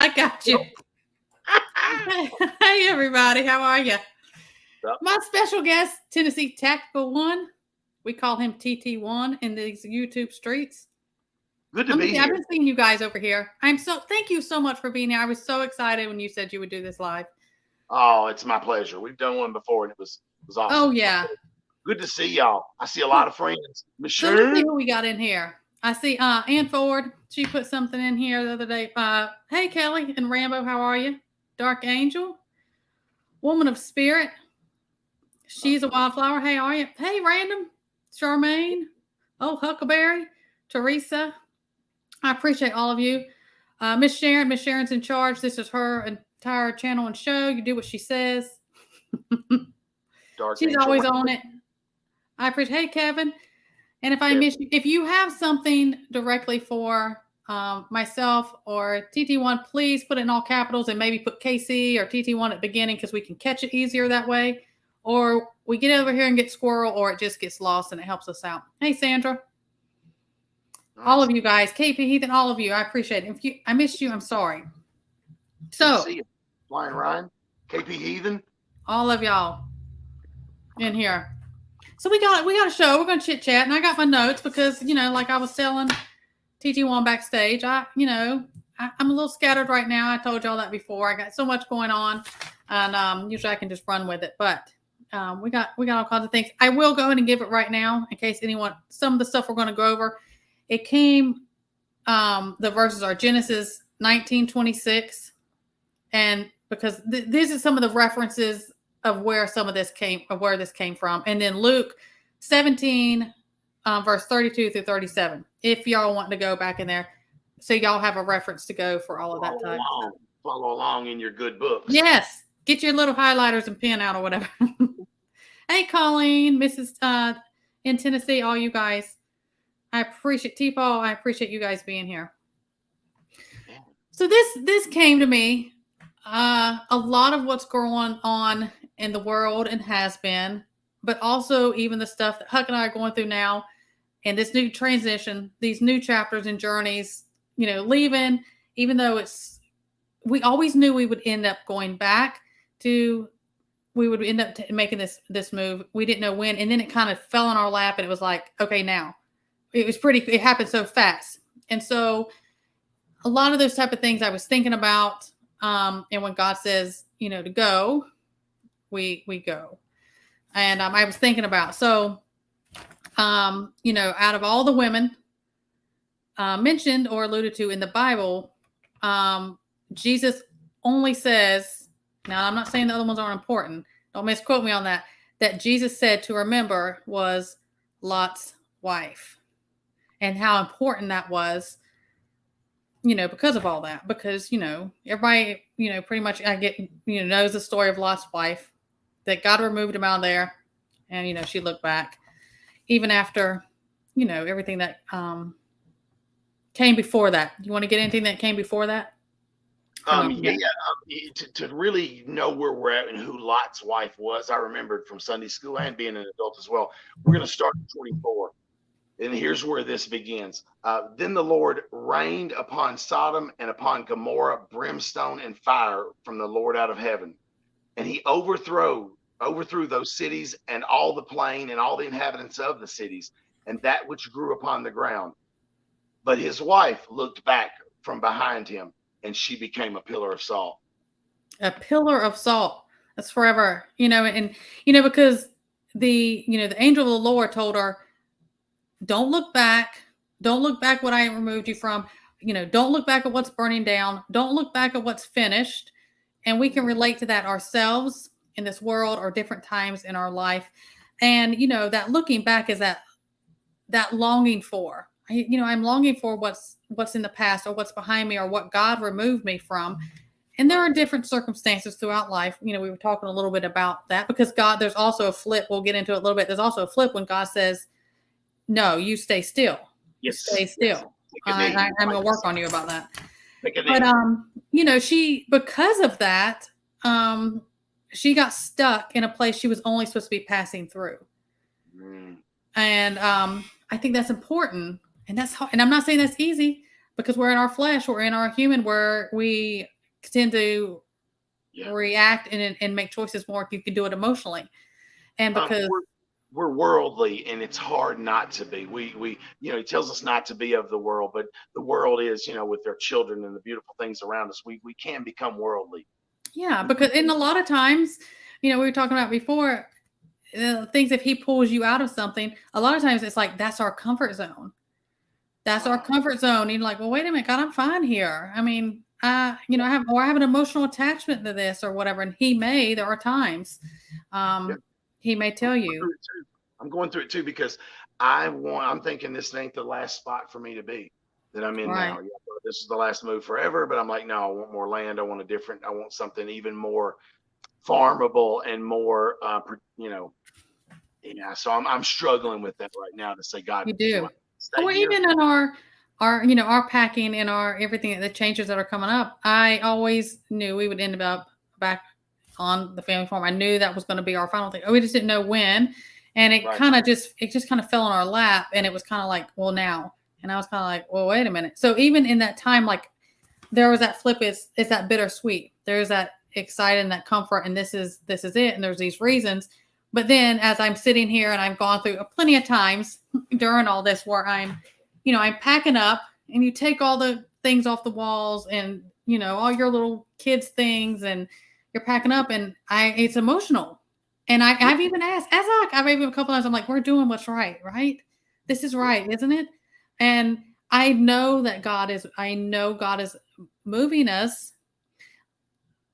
I got you. Hey, everybody. How are you? Yep. My special guest, Tennessee Tactical One. We call him TT1 in these YouTube streets. Good to I've be here. been seeing you guys over here. Thank you so much for being here. I was so excited when you said you would do this live. Oh, it's my pleasure. We've done one before and it was awesome. Oh, yeah. Good to see y'all. I see a lot of friends. Miss So let's see Sharon. who we got in here. I see Ann Ford. She put something in here the other day. Hey, Kelly and Rambo, how are you? Dark Angel. Woman of Spirit. She's a wildflower. Hey, are you? Hey, Random. Charmaine. Oh, Huckleberry. Teresa. I appreciate all of you. Miss Sharon. Miss Sharon's in charge. This is her entire channel and show. You do what she says. Dark She's Angel. always on it. I appreciate. Hey, Kevin. And if I miss you, if you have something directly for myself or TT1, please put it in all capitals and maybe put KC or TT1 at the beginning because we can catch it easier that way. Or we get over here and get squirrel, or it just gets lost and it helps us out. Hey, Sandra. Nice. All of you guys, KP Heathen, all of you, I appreciate it. If I missed you, I'm sorry. So, see you. Flying Ryan, KP Heathen, all of y'all in here. So we got a show. We're going to chit chat, and I got my notes because like I was telling TT1 backstage, I'm a little scattered right now. I told y'all that before. I got so much going on, and usually I can just run with it. But we got all kinds of things. I will go ahead and give it right now in case anyone. Some of the stuff we're going to go over. It came. The verses are Genesis 19:26, and because these are some of the references of where this came from, and then Luke 17, verse 32 through 37. If y'all want to go back in there, so y'all have a reference to go for all of that time. Follow along in your good books. Yes, get your little highlighters and pen out or whatever. Hey, Colleen, Mrs. In Tennessee, all you guys. I appreciate T-Paul. I appreciate you guys being here. So this came to me. A lot of what's going on in the world and has been, but also even the stuff that Huck and I are going through now, and this new transition, these new chapters and journeys. Leaving, even though we always knew we would end up going back to. We would end up making this move. We didn't know when, and then it kind of fell on our lap, and it was like, okay, now. It happened so fast. And so a lot of those type of things I was thinking about. And when God says, to go, we go. And I was thinking about, so, out of all the women mentioned or alluded to in the Bible, Jesus only says, now I'm not saying the other ones aren't important. Don't misquote me on that Jesus said to remember was Lot's wife. And how important that was, because of all that. Because, everybody, pretty much knows the story of Lot's wife, that God removed him out of there. And, she looked back. Even after, everything that came before that. You want to get anything that came before that? To really know where we're at and who Lot's wife was, I remembered from Sunday school and being an adult as well. We're going to start at 24. And here's where this begins. Then the Lord rained upon Sodom and upon Gomorrah brimstone and fire from the Lord out of heaven. And he overthrew those cities and all the plain and all the inhabitants of the cities and that which grew upon the ground. But his wife looked back from behind him, and she became a pillar of salt. A pillar of salt. That's forever. Because the angel of the Lord told her, don't look back. Don't look back what I removed you from. Don't look back at what's burning down. Don't look back at what's finished. And we can relate to that ourselves in this world or different times in our life. And, that looking back is that longing for, I'm longing for what's in the past or what's behind me or what God removed me from. And there are different circumstances throughout life. We were talking a little bit about that because God, there's also a flip. We'll get into it a little bit. There's also a flip when God says, no, you stay still. Yes. Stay still. I'm going to work on you about that. But, she, because of that, she got stuck in a place she was only supposed to be passing through. And I think that's important. And that's hard. And I'm not saying that's easy, because we're in our flesh, we're in our human, where we tend to react and make choices more if you can do it emotionally. And because we're worldly, and it's hard not to be. We he tells us not to be of the world, but the world is, with their children and the beautiful things around us. We can become worldly. yeah, because in a lot of times, we were talking about before, things, if he pulls you out of something, a lot of times it's like that's our comfort zone. That's our comfort zone. You're like, well, wait a minute, God, I'm fine here. I mean, I have an emotional attachment to this or whatever. And there are times, he may tell you. I'm going through it too, because I'm thinking this ain't the last spot for me to be that I'm in now. Yeah, this is the last move forever, but I'm like, no, I want more land. I want something even more farmable and more, so I'm struggling with that right now to say, God, you do. Well, even in our packing and our everything, the changes that are coming up, I always knew we would end up back on the family farm. I knew that was going to be our final thing. We just didn't know when. And it kind of just fell in our lap, and it was kind of like, well, now. And I was kind of like, well, wait a minute. So even in that time, like, there was that flip, it's that bittersweet. There's that excited and that comfort, and this is it. And there's these reasons. But then as I'm sitting here, and I've gone through plenty of times during all this where I'm packing up, and you take all the things off the walls and, all your little kids things, and you're packing up, and it's emotional. And I've even asked, I've even a couple times, I'm like, we're doing what's right? This is right, isn't it? And I know God is moving us,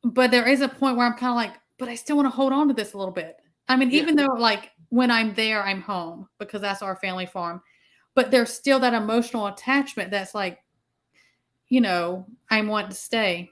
but there is a point where I'm kind of like, but I still want to hold on to this a little bit. I mean, even though, like, when I'm there, I'm home because that's our family farm, but there's still that emotional attachment that's like, I want to stay.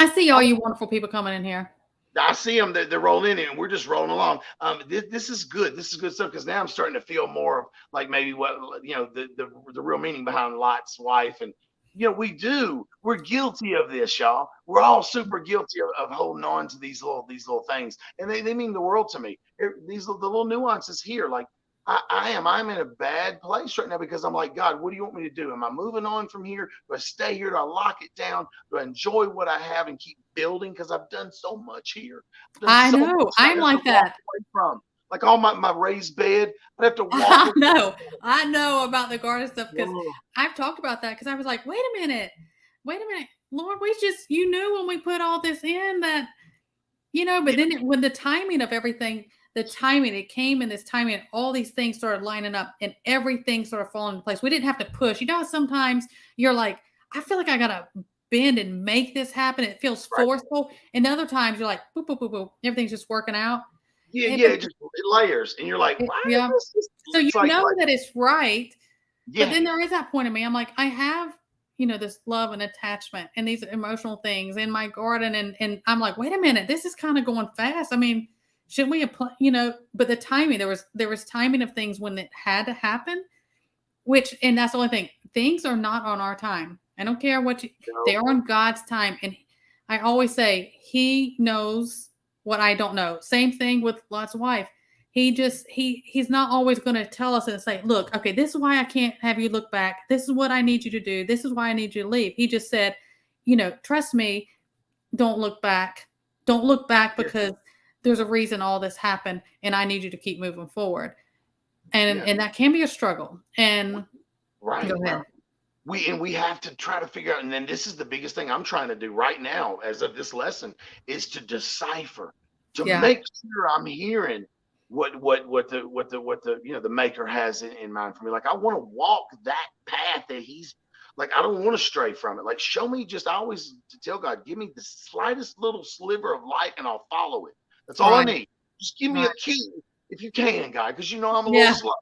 I see all you wonderful people coming in here. I see them. They're rolling in, and we're just rolling along. This is good. This is good stuff, because now I'm starting to feel more like maybe what the real meaning behind Lot's wife. And we're guilty of this, y'all. We're all super guilty of holding on to these little things, and they mean the world to me. The little nuances here, like I'm in a bad place right now, because I'm like, God, what do you want me to do? Am I moving on from here? Do I stay here? Do I lock it down? Do I enjoy what I have and keep building? Because I've done so much here. I know. I'm like that. Like all my raised bed, I'd have to walk. I know about the garden stuff, because I've talked about that, because I was like, wait a minute, Lord, you knew when we put all this in that, but then when the timing of everything, it came in this timing, and all these things started lining up, and everything sort of falling into place. We didn't have to push. Sometimes you're like, I feel like I got to bend and make this happen. It feels forceful. And other times you're like, boop, boop, boop, boop. Everything's just working out. It layers, and you're like, why is this? So that it's right. Yeah. But then there is that point in me. I'm like, I have, this love and attachment and these emotional things in my garden. And I'm like, wait a minute, this is kind of going fast. I mean, shouldn't we apply, but the timing, there was timing of things when it had to happen, and that's the only thing. Things are not on our time. I don't care they're on God's time. And I always say, he knows what I don't know. Same thing with Lot's wife. He's not always going to tell us and say, look, okay, this is why I can't have you look back. This is what I need you to do. This is why I need you to leave. He just said, trust me, don't look back. Don't look back, because there's a reason all this happened, and I need you to keep moving forward. And that can be a struggle. And go ahead. We have to try to figure out, and then this is the biggest thing I'm trying to do right now as of this lesson, is to decipher, to make sure I'm hearing what the maker has in mind for me. Like, I want to walk that path that he's like, I don't want to stray from it. Like, show me, I always tell God, give me the slightest little sliver of light, and I'll follow it. That's all I need. Just give me a key if you can, God, because I'm a little slow.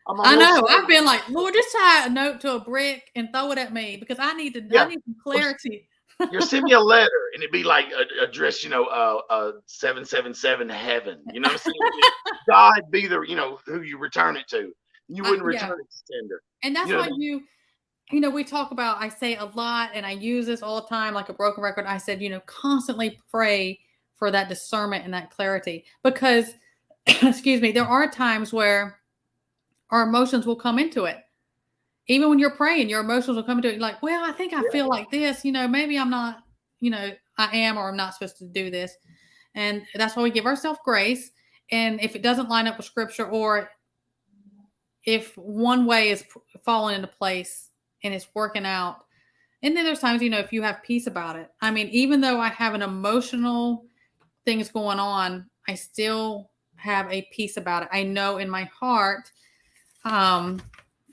I know. I've been like, Lord, just tie a note to a brick and throw it at me, because I need some clarity. You send me a letter, and it'd be like address, 777 heaven. You know what I'm saying? God be the, who you return it to. You wouldn't return it to sender. And that's why we talk about, I say a lot, and I use this all the time, like a broken record. I said, constantly pray for that discernment and that clarity, because, excuse me, there are times where our emotions will come into it. even when you're praying, your emotions will come into it. You're like, well, I think I Yeah. feel like this, maybe I'm not, I am, or I'm not supposed to do this. And that's why we give ourselves grace. And if it doesn't line up with scripture, or if one way is falling into place and it's working out, and then there's times, if you have peace about it. I mean, even though I have an emotional things going on, I still have a peace about it. I know in my heart,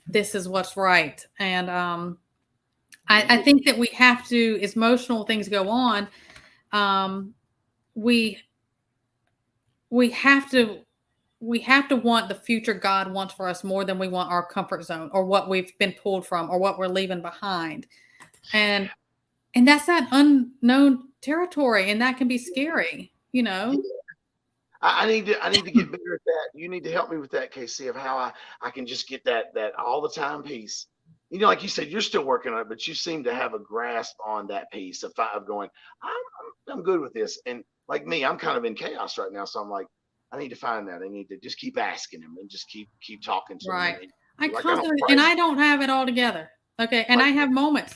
this is what's right. And I think that we have to, as emotional things go on, we have to want the future God wants for us more than we want our comfort zone, or what we've been pulled from, or what we're leaving behind. And that's that unknown territory, and that can be scary, I need to get better at that. You need to help me with that, Casey, of how I can just get that all the time peace. Like you said, you're still working on it, but you seem to have a grasp on that piece of going, I'm good with this. And like me, I'm kind of in chaos right now. So I'm like, I need to find that. I need to just keep asking him and just keep talking to right. him. I constantly, and I don't have it all together. Okay. And I have moments.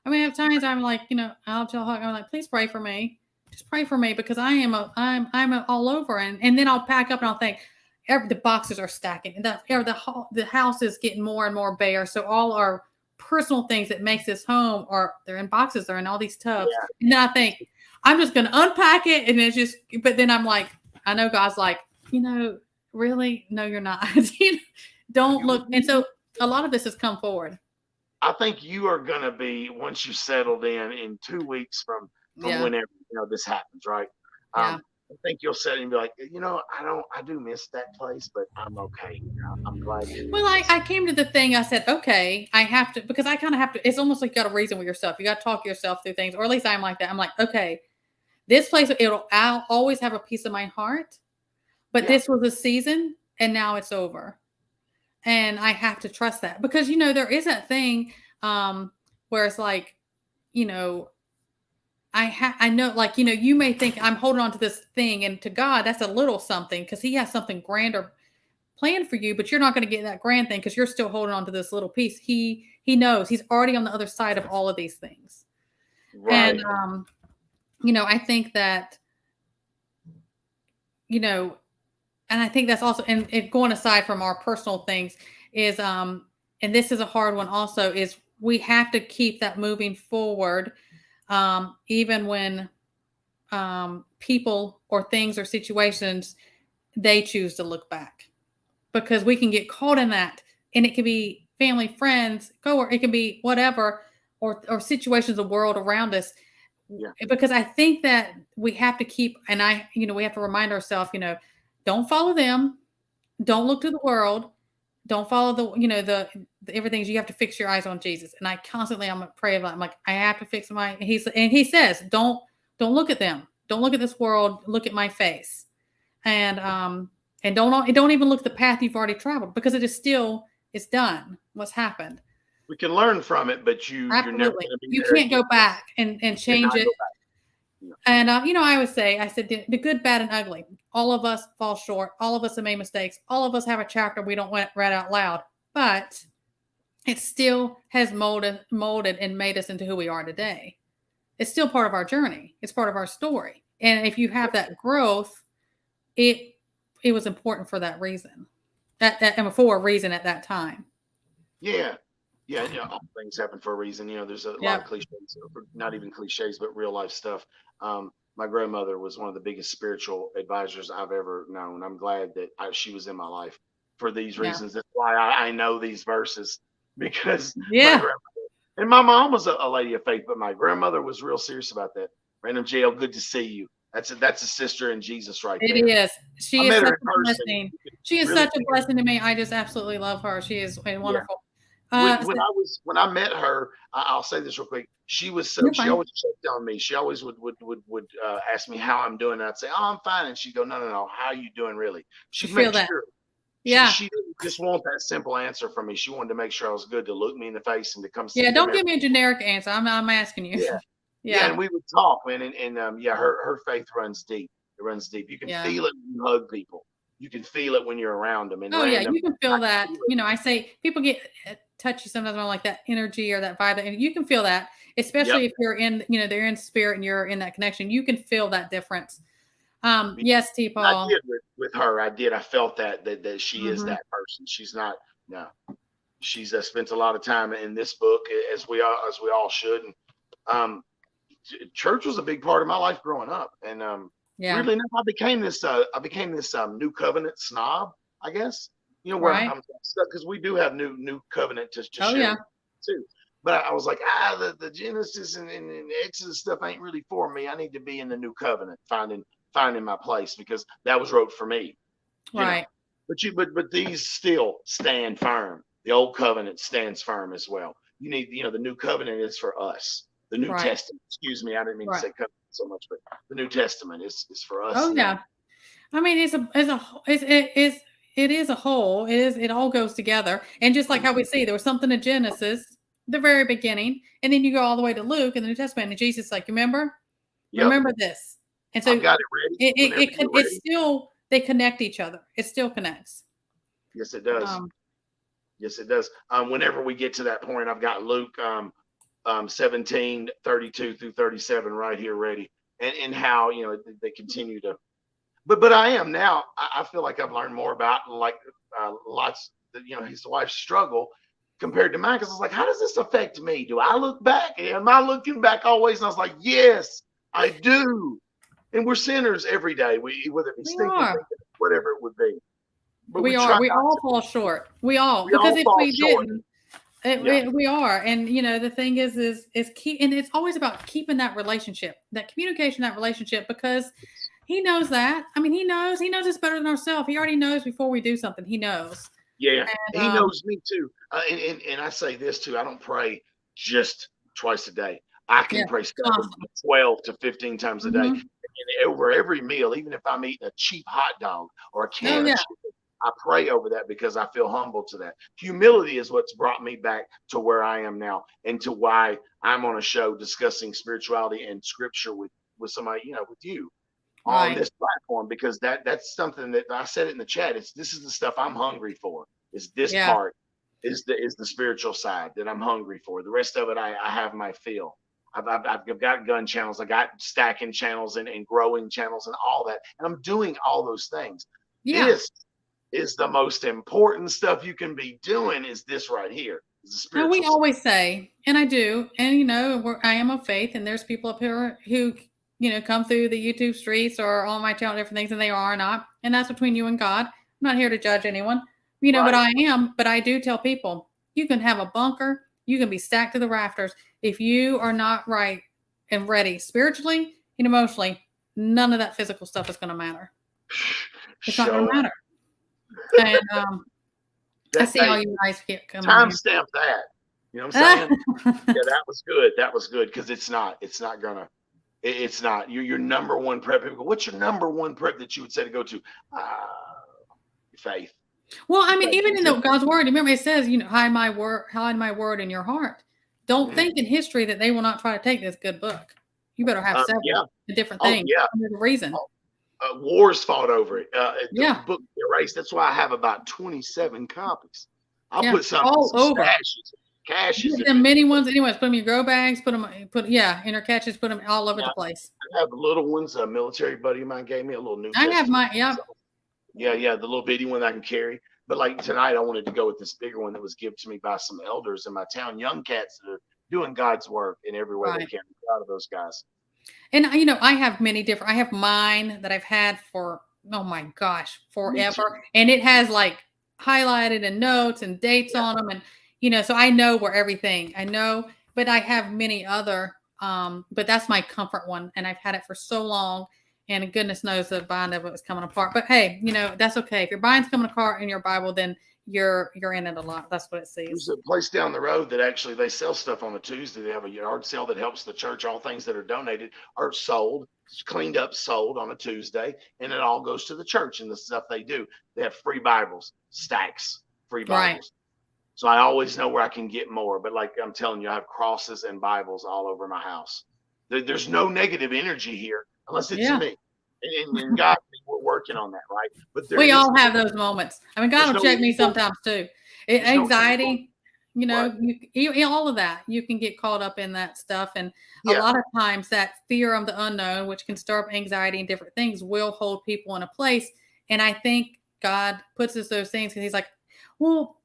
I mean, I have times I'm like, I'll tell Huck, I'm like, please pray for me. Just pray for me, because I'm all over. And then I'll pack up and I'll think, the boxes are stacking, and the house is getting more and more bare. So all our personal things that makes this home, they're in boxes, they're in all these tubs. Yeah. And then I think I'm just going to unpack it, and it's just. But then I'm like, I know God's like, really, no, you're not. Don't look. And so a lot of this has come forward. I think you are going to be, once you settled in 2 weeks from whenever this happens, right? Yeah. I think you'll sit and be like, I do miss that place, but I'm okay. I'm glad. Well, I came to the thing. I said, okay, I have to, because I kind of have to. It's almost like you got to reason with yourself. You got to talk yourself through things, or at least I'm like that. I'm like, okay, this place, I'll always have a piece of my heart, but this was a season, and now it's over, and I have to trust that, because there is that thing where it's like, I know, like, you may think I'm holding on to this thing, and to God, that's a little something, because he has something grander planned for you, but you're not going to get that grand thing because you're still holding on to this little piece. He knows he's already on the other side of all of these things. Right. And, I think that, and I think that's also, and going aside from our personal things is, and this is a hard one also, is we have to keep that moving forward. Even when people or things or situations, they choose to look back, because we can get caught in that, and it can be family, friends, coworker, it can be whatever, or situations of the world around us. Yeah. Because I think that we have to keep, and we have to remind ourselves, don't follow them, don't look to the world, don't follow the everything. You have to fix your eyes on Jesus. And I constantly, I'm pray about, I'm like, I have to fix my, and he says, don't look at them. Don't look at this world. Look at my face. And don't even look at the path you've already traveled, because it is still, it's done. What's happened. We can learn from it, but you're never going to be you can't go back and change it. Yeah. And, I always say, I said, the good, bad, and ugly, all of us fall short. All of us have made mistakes. All of us have a chapter we don't read out loud, but it still has molded and made us into who we are today. It's still part of our journey. It's part of our story. And if you have that growth, it was important for that reason, and for a reason at that time. Yeah. Yeah, all things happen for a reason. There's a lot of cliches, not even cliches, but real life stuff. My grandmother was one of the biggest spiritual advisors I've ever known. I'm glad that she was in my life for these reasons. That's why I know these verses, because and my mom was a lady of faith, but my grandmother was real serious about that. Random Jail, good to see you. That's a sister in Jesus right there. It is. She is such a blessing. She is such a blessing to me. I just absolutely love her. She is wonderful. When I met her, I'll say this real quick. She was she always checked on me. She always would ask me how I'm doing. And I'd say, "Oh, I'm fine." And she'd go, "No. How are you doing, really?" She'd make sure. Yeah. She didn't just want that simple answer from me. She wanted to make sure I was good, to look me in the face and to come see me. Yeah, don't give me a generic answer. I'm asking you. Yeah. And we would talk, man. And her faith runs deep. It runs deep. You can feel it when you hug people. You can feel it when you're around them. And you can feel that. I say people get touch you sometimes on like that energy or that vibe, and you can feel that, especially Yep. if you're in, they're in spirit and you're in that connection. You can feel that difference. Yes, T. I Paul. did with her. I did. I felt that she is Mm-hmm. that person. She's not. No, she's spent a lot of time in this book, as we all should. And church was a big part of my life growing up. And Yeah. weirdly enough, I became this New Covenant snob, I guess. Where Right. I'm stuck, because we do have New Covenant to Oh share yeah. too. But I was like, the Genesis and Exodus stuff ain't really for me. I need to be in the New Covenant, finding my place, because that was wrote for me. Right. But these still stand firm. The old covenant stands firm as well. You need, the New Covenant is for us. The New Right. Testament, excuse me, I didn't mean to Right. say covenant so much, but the New Testament is for us. Oh yeah. I mean, it is a whole. It all goes together. And just like how we see, there was something in Genesis, the very beginning, and then you go all the way to Luke in the New Testament, and Jesus is like, remember Yep. this. And so I've got it ready. it's still, they connect each other. It still connects. Yes, it does. Yes, it does. Whenever we get to that point, I've got Luke 17:32 through 37 right here ready, and how they continue to. But I am now. I feel like I've learned more about lots. His wife's struggle compared to mine, because it's like, how does this affect me? Do I look back? Am I looking back always? And I was like, yes, I do. And we're sinners every day. Whether it be stinking, whatever it would be. But we are. We all fall short. We all, because if we didn't, we are. And the thing is keep, and it's always about keeping that relationship, that communication, that relationship, because he knows that. I mean, he knows it's better than ourselves. He already knows before we do something. He knows. Yeah, and, he knows me too. And I say this too. I don't pray just twice a day. I can pray 12 to 15 times a day. And over every meal, even if I'm eating a cheap hot dog or a can of chicken, I pray over that, because I feel humble to that. Humility is what's brought me back to where I am now, and to why I'm on a show discussing spirituality and scripture with somebody, with you on this platform, because that's something that I said it in the chat. This is the stuff I'm hungry for. Is this part is the spiritual side that I'm hungry for. The rest of it, I have my fill. I've got gun channels, I got stacking channels and growing channels and all that, and I'm doing all those things. Yeah. This is the most important stuff you can be doing. Is this right here? Now, we always say, and I do, and I am of faith, and there's people up here who come through the YouTube streets or on my channel, different things, and they are not, and that's between you and God. I'm not here to judge anyone, but I do tell people, you can have a bunker, you can be stacked to the rafters. If you are not right and ready spiritually and emotionally, none of that physical stuff is going to matter. It's not going to matter. And I see all you guys come timestamp that. You know what I'm saying? Yeah, that was good. That was good, because it's not your number one prep. What's your number one prep that you would say to go to? Faith. Well, I mean, even in God's word, remember it says, hide my word in your heart. Don't think in history that they will not try to take this good book. You better have several different things. There's a reason. Wars fought over it. The book erased. That's why I have about 27 copies. I'll put some all over. Caches. Put them many ones. Anyways, put them in your grow bags. Put inner catches. Put them all over the place. I have little ones. A military buddy of mine gave me a little new. I have mine. Yeah. Yeah, the little bitty one that I can carry. But like tonight, I wanted to go with this bigger one that was given to me by some elders in my town, young cats that are doing God's work in every way they can. I'm proud of those guys. And I have many different. I have mine that I've had for forever, and it has like highlighted and notes and dates on them, and so I know where everything. I know, but I have many other. But that's my comfort one, and I've had it for so long. And goodness knows the bind of it was coming apart. But hey, that's okay. If your bind's coming apart in your Bible, then you're in it a lot. That's what it says. There's a place down the road that actually they sell stuff on a Tuesday. They have a yard sale that helps the church. All things that are donated are sold, cleaned up, sold on a Tuesday, and it all goes to the church and the stuff they do. They have free Bibles, stacks, free Bibles. Right. So I always know where I can get more. But like I'm telling you, I have crosses and Bibles all over my house. There's no negative energy here. Unless it's me. And God, we're working on that, right? But we all have those moments. I mean, God will check me sometimes too. Anxiety. You know, Right. all of that, you can get caught up in that stuff. And a Yeah. lot of times that fear of the unknown, which can stir up anxiety and different things, will hold people in a place. And I think God puts us those things because he's like, well,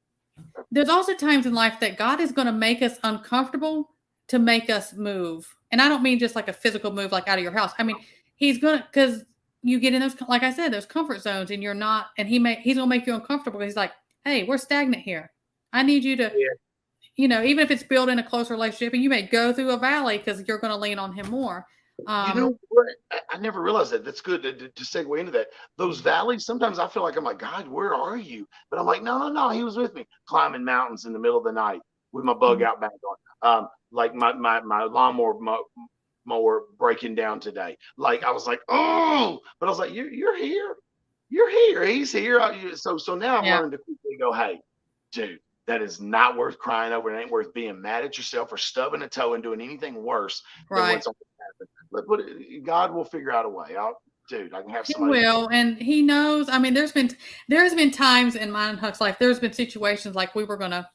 there's also times in life that God is going to make us uncomfortable to make us move. And I don't mean just like a physical move, like out of your house. I mean, he's going to, because you get in those, like I said, those comfort zones and you're not, and he's going to make you uncomfortable. He's like, hey, we're stagnant here. I need you to, Yeah. even if it's building a closer relationship, and you may go through a valley because you're going to lean on him more. You know what? I never realized that. That's good to segue into that. Those valleys, sometimes I feel like I'm like, God, where are you? But I'm like, no, no, no. He was with me climbing mountains in the middle of the night with my bug Mhm. out bag on. Like my lawnmower mower breaking down today. Like I was like, oh, but I was like, you're here. You're here. He's here. So now I've Yeah, learned to quickly go, hey, dude, that is not worth crying over. It ain't worth being mad at yourself for stubbing a toe and doing anything worse than right. what's happened. But God will figure out a way. Dude, I can have He somebody. will, and he knows. I mean, there's been times in mine and Huck's life. There's been situations like we were gonna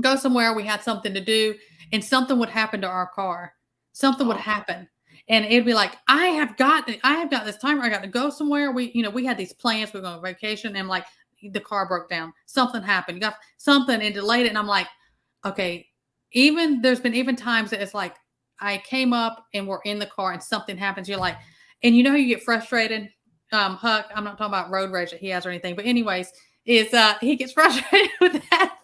go somewhere, we had something to do, and something would happen to our car. Something would Oh, happen. And it'd be like, I have got this timer. I got to go somewhere. We had these plans. We are going on vacation, and like the car broke down. Something happened. You got something and delayed it. And I'm like, okay. There's been even times that it's like I came up and we're in the car and something happens. You're like, and you know how you get frustrated. Huck, I'm not talking about road rage that he has or anything, but anyways, is he gets frustrated with that.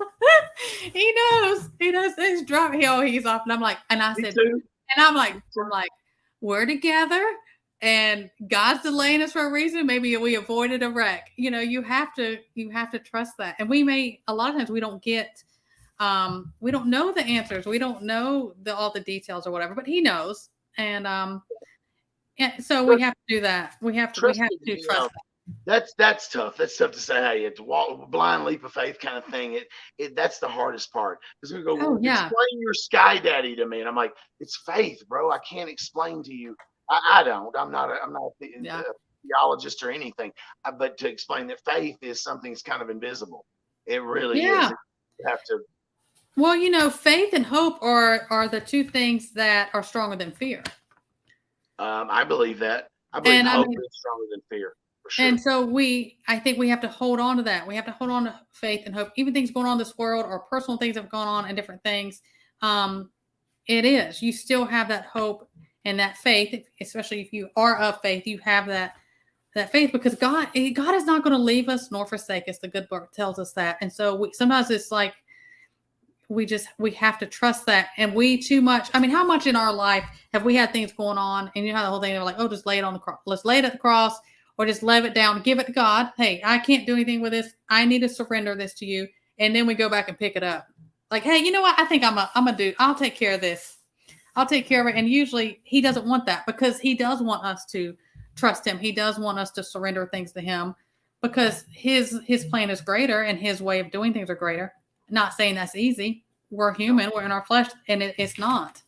He knows he's driving. He's off, and I'm like, and I me said, too. and I'm like, Me too. we're together, and God's delaying us for a reason. Maybe we avoided a wreck. You have to trust that. And a lot of times we don't know the answers. We don't know all the details or whatever, but He knows, and so we Trust, have to do that. We have trusting to trust Him. That's tough. That's tough to say. Hey, it's a blind leap of faith kind of thing. That's the hardest part because we that. Oh go yeah, explain your sky daddy to me, and I'm like, it's faith, bro. I can't explain to you. I don't. I'm not a yeah. theologist or anything. But to explain that faith is something that's kind of invisible. It really is. Yeah. You have to. Well, faith and hope are the two things that are stronger than fear. I believe that. I believe And I hope mean, is stronger than fear for and sure. so I think we have to hold on to that. We have to hold on to faith and hope. Even things going on in this world or personal things that have gone on and different things. Um, it is. You still have that hope and that faith, especially if you are of faith, you have that faith because God is not going to leave us nor forsake us. The good book tells us that. And so sometimes it's like we have to trust that. And we too much. I mean, how much in our life have we had things going on and you know how the whole thing they're like, oh, just lay it on the cross. Let's lay it at the cross or just lay it down, give it to God. Hey, I can't do anything with this. I need to surrender this to you. And then we go back and pick it up. Like, hey, you know what? I think I'm a dude. I'll take care of this. I'll take care of it. And usually he doesn't want that because he does want us to trust him. He does want us to surrender things to him because his plan is greater and his way of doing things are greater. Not saying that's easy. We're No, human. We're in our flesh, and it's not.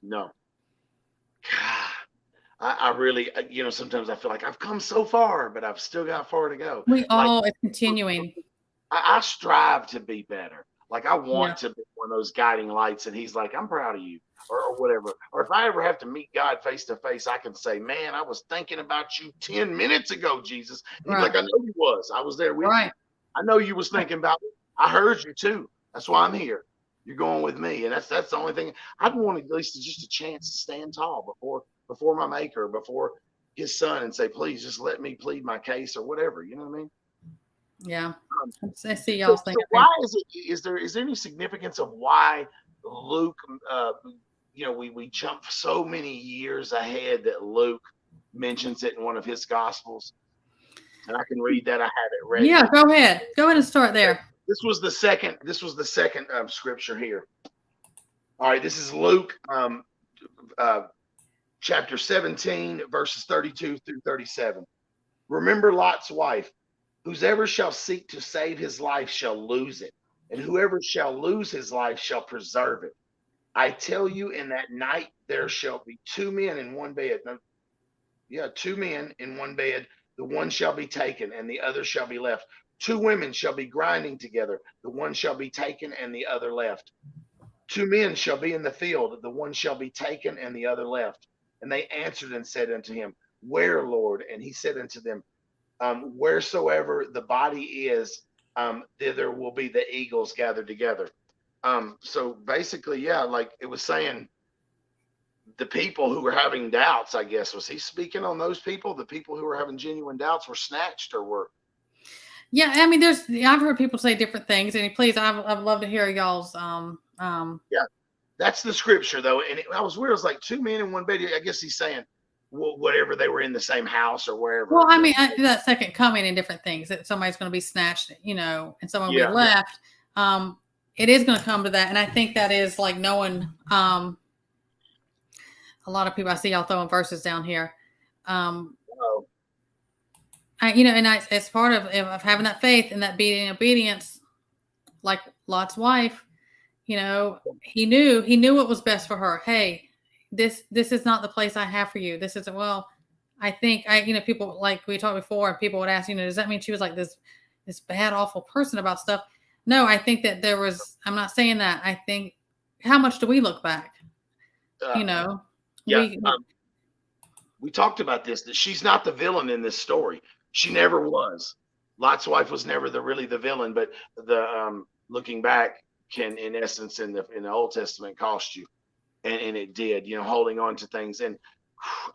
no. I really, sometimes I feel like I've come so far, but I've still got far to go. We Like all it's continuing. I strive to be better. Like I Yeah. want to be one of those guiding lights, and He's like, I'm proud of you, or whatever. Or if I ever have to meet God face to face, I can say, man, I was thinking about you 10 minutes ago, Jesus. And He'd be Right. like, I know you was. I was there with you. Right. I know you was thinking about me. I heard you too. That's why I'm here. You're going with me, and that's the only thing I'd want at least just a chance to stand tall before my Maker, before His Son, and say, please just let me plead my case or whatever. You know what I mean? Yeah. Um, I see so, y'all's thing. so why is it? Is there any significance of why Luke? We jump so many years ahead that Luke mentions it in one of his gospels, and I can read that. I have it Yeah. ready. Go ahead. Go ahead and start there. This was the second. This was the second scripture here. All right, this is Luke uh, chapter 17, verses 32 through 37. Remember Lot's wife. Whoever shall seek to save his life shall lose it, and whoever shall lose his life shall preserve it. I tell you, in that night there shall be two men in one bed. No, yeah, two men in one bed. The one shall be taken, and the other shall be left. 2 women shall be grinding together, the one shall be taken and the other left. 2 men shall be in the field, the one shall be taken and the other left. And they answered and said unto him, Where, Lord? And he said unto them, Wheresoever the body is, thither will be the eagles gathered together. So basically, yeah, like it was saying, the people who were having doubts, I guess, was he speaking on those people? The people who were having genuine doubts were snatched, or were? Yeah, I mean, I've heard people say different things, and please, I'd love to hear y'all's. Yeah, that's the scripture though, and I was weird. It was like 2 men in one bed. I guess he's saying, whatever, they were in the same house or wherever. Well, I mean, that second coming and different things, that somebody's going to be snatched, and someone will be left. It is going to come to that, and I think that is like knowing. A lot of people, I see y'all throwing verses down here. It's part of having that faith and that being obedience, like Lot's wife. He knew what was best for her. Hey, this is not the place I have for you. This isn't. Well, I think people, like we talked before, and people would ask, does that mean she was like this bad, awful person about stuff? No, I think that there was. I'm not saying that. I think, how much do we look back? Yeah, we talked about this, that she's not the villain in this story. She never was. Lot's wife was never really the villain, but the looking back can, in essence, in the Old Testament, cost you, and it did. Holding on to things, and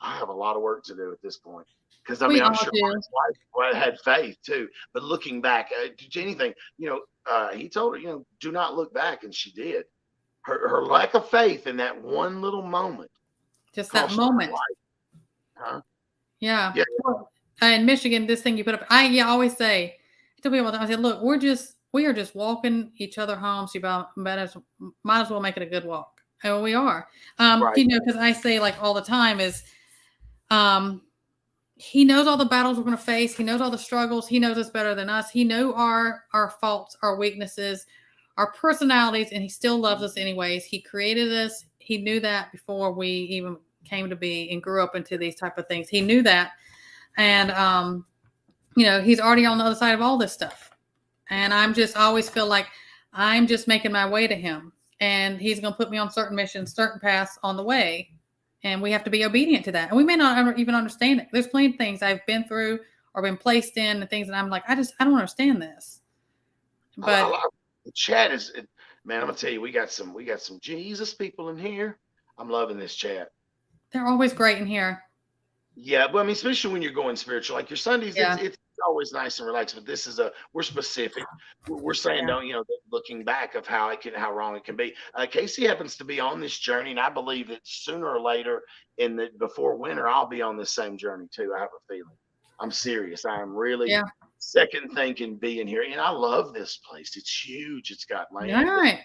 I have a lot of work to do at this point, because I'm sure Lot's wife had faith too. But looking back to anything, he told her, do not look back, and she did. Her lack of faith in that one little moment. Just that moment. Huh? Yeah. In Michigan, this thing you put up, I always say to people, I say, look, we are just walking each other home. So you might as well make it a good walk. And we are. Because I say, like, all the time is, he knows all the battles we're going to face. He knows all the struggles. He knows us better than us. He knew our faults, our weaknesses, our personalities, and he still loves us anyways. He created us. He knew that before we even came to be and grew up into these type of things. He knew that. And, he's already on the other side of all this stuff. And I always feel like I'm just making my way to him. And he's going to put me on certain missions, certain paths on the way. And we have to be obedient to that. And we may not even understand it. There's plenty of things I've been through or been placed in, and things that I'm like, I don't understand this. But the chat is, man, I'm gonna tell you, we got some Jesus people in here. I'm loving this chat. They're always great in here. Yeah, but I mean, especially when you're going spiritual, like your Sundays, it's always nice and relaxed. But this is we're specific. We're saying, looking back of how wrong it can be. Casey happens to be on this journey, and I believe that sooner or later, before winter, I'll be on this same journey too. I have a feeling. I'm serious. I am really second thinking being here, and I love this place. It's huge. It's got land. Right.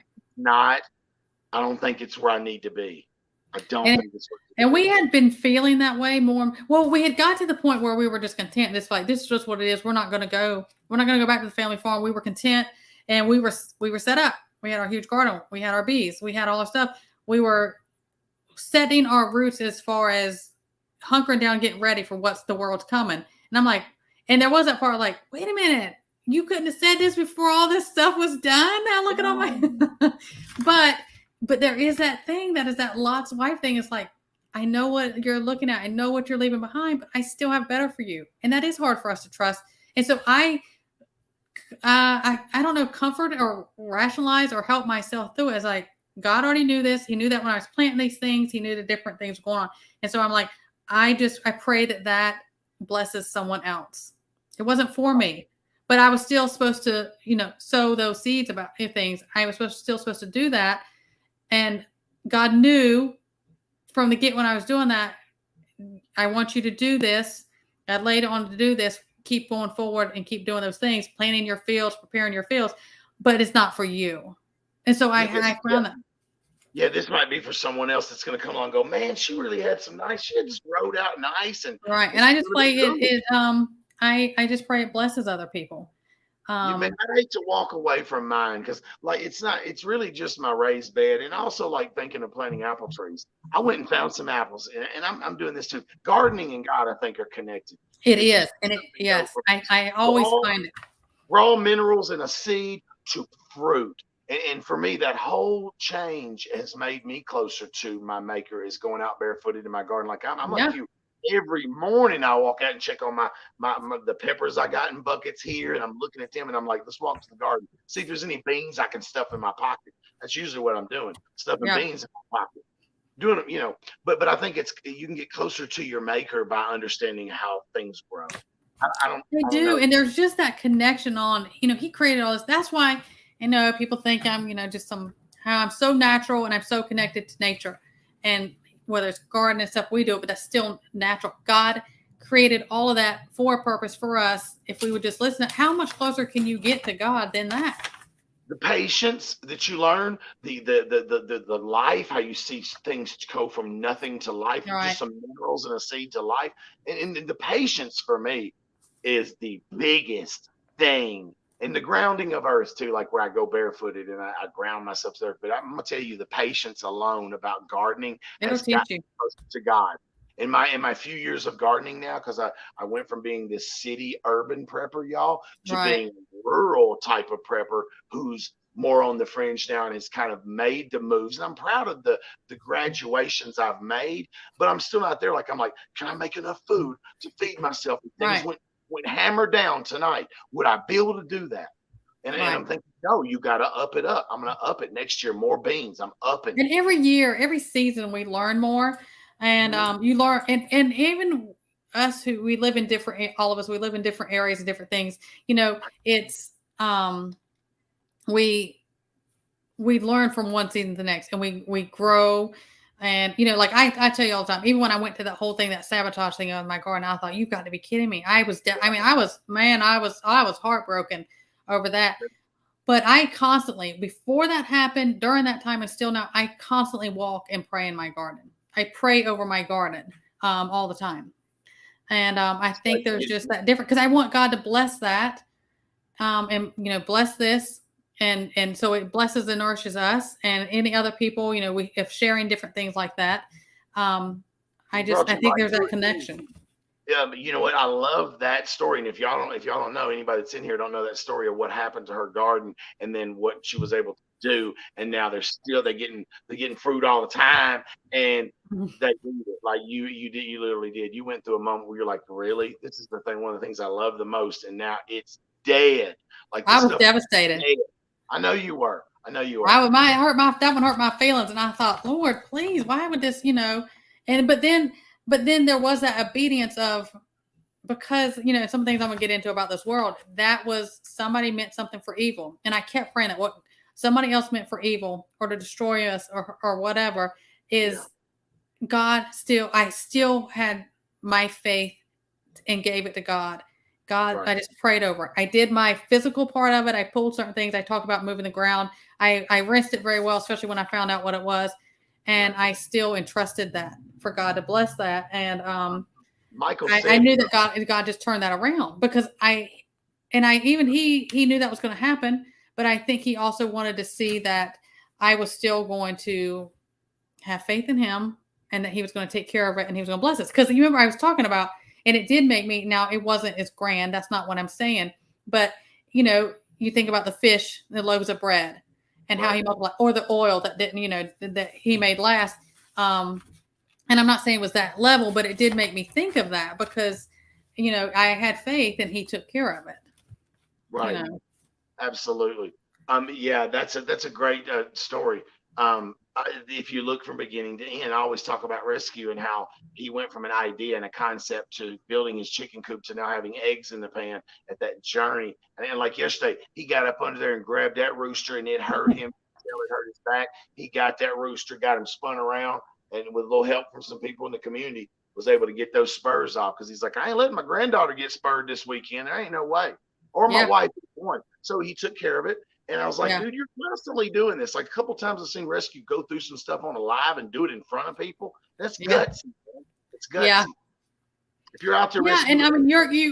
I don't think it's where I need to be. I don't think it's where. And we had been feeling that way more. Well, we had got to the point where we were just content. This is just what it is. We're not going to go back to the family farm. We were content, and we were set up. We had our huge garden. We had our bees. We had all our stuff. We were setting our roots as far as hunkering down, getting ready for what's the world's coming. And I'm like, and there was that part like, wait a minute, you couldn't have said this before all this stuff was done. Now look at all my, but there is that thing that is that Lot's wife thing. It's like, I know what you're looking at. I know what you're leaving behind, but I still have better for you. And that is hard for us to trust. And so I don't know, comfort or rationalize or help myself through it. It's like, God already knew this. He knew that when I was planting these things, he knew the different things going on. And so I'm like, I pray that blesses someone else. It wasn't for me, but I was still supposed to, sow those seeds about things. I was still supposed to do that. And God knew from the get when I was doing that, I want you to do this. I laid on to do this. Keep going forward and keep doing those things, planting your fields, preparing your fields, but it's not for you. And so I found that. Yeah, this might be for someone else that's going to come along and go, man, she really had she had just rode out nice. And right. And I just pray I just pray it blesses other people. I hate to walk away from mine because it's really just my raised bed. And also like thinking of planting apple trees. I went and found some apples, and I'm doing this too. Gardening and God, I think, are connected. It is. And yes, I always find it. raw minerals in a seed to fruit. And for me, that whole change has made me closer to my maker, is going out barefooted in my garden. Like I'm like Yeah. you. Every morning I walk out and check on my the peppers I got in buckets here, and I'm looking at them and I'm like, let's walk to the garden, see if there's any beans I can stuff in my pocket. That's usually what I'm doing, stuffing Yeah. beans in my pocket. Doing it, but I think it's you can get closer to your maker by understanding how things grow. They I don't do. know. And there's just that connection on, he created all this. That's why, people think I'm, just how I'm so natural and I'm so connected to nature. And whether it's garden and stuff, we do it, but that's still natural. God created all of that for a purpose for us. If we would just listen, how much closer can you get to God than that? The patience that you learn, the life, how you see things go from nothing to life, All right. just some minerals and a seed to life. And the patience for me is the biggest thing. And the grounding of earth too, like where I go barefooted and I ground myself there. But I'm gonna tell you, the patience alone about gardening It'll has got teach you. me closer to God. In my few years of gardening now, because I went from being this city urban prepper, y'all, to Right. being a rural type of prepper who's more on the fringe now and has kind of made the moves. And I'm proud of the graduations I've made, but I'm still not there. Like I'm like, can I make enough food to feed myself? If things Right. went hammered down tonight, would I be able to do that? And Right. I'm thinking, no, you got to up it up. I'm going to up it next year. More beans. I'm upping it. And every year, every season, we learn more, and Mhm. you learn, and even us who we live in different, all of us, we live in different areas and different things. It's we we learn from one season to the next, and we grow. And like I tell you all the time, even when I went to that whole thing, that sabotage thing on my garden, I thought, you've got to be kidding me. I was heartbroken over that. But I constantly, before that happened, during that time, and still now, I constantly walk and pray in my garden. I pray over my garden all the time. And I think there's just that different, because I want God to bless that, and bless this, and so it blesses and nourishes us and any other people. We if sharing different things like that. Um, I Brought you think right there's to that it, too. connection. Yeah, but you know what? I love that story. And if y'all don't know, anybody that's in here don't know that story of what happened to her garden and then what she was able to do. And now they're getting fruit all the time, and Mhm. they eat it. Like you literally did. You went through a moment where you're like, really? This is the thing, one of the things I love the most, and now it's dead. Like the I was stuff is devastated. dead. I know you were. I know you were. I would my hurt my that one hurt my feelings, and I thought, Lord, please, why would this, And but then there was that obedience of, because some things I'm gonna get into about this world. That was somebody meant something for evil, and I kept praying that what somebody else meant for evil or to destroy us or whatever Yeah. is God. I still had my faith and gave it to God. God, Right. I just prayed over it. I did my physical part of it. I pulled certain things. I talked about moving the ground. I rinsed it very well, especially when I found out what it was. And Right. I still entrusted that for God to bless that. And Michael I said, knew that God just turned that around, because he knew that was going to happen, but I think he also wanted to see that I was still going to have faith in him, and that he was going to take care of it, and he was going to bless us. Because you remember I was talking about, and it did make me. Now it wasn't as grand. That's not what I'm saying. But you think about the fish, the loaves of bread, and how right. he multiplied, or the oil that didn't, that he made last. Um, and I'm not saying it was that level, but it did make me think of that, because I had faith and he took care of it. You Right. know, Absolutely. Yeah, that's a great story. If you look from beginning to end, I always talk about rescue and how he went from an idea and a concept to building his chicken coop to now having eggs in the pan at that journey. And then, like yesterday, he got up under there and grabbed that rooster, and it hurt him. It hurt his back. He got that rooster, got him spun around, and with a little help from some people in the community, was able to get those spurs off, because he's like, I ain't letting my granddaughter get spurred this weekend. There ain't no way. Or my yeah, wife one. So he took care of it. And I was like, yeah, dude, you're constantly doing this. Like a couple times I've seen Rescue go through some stuff on a live and do it in front of people. That's yeah, gutsy, man. It's yeah, gutsy. If you're out to yeah. And rescue, I mean,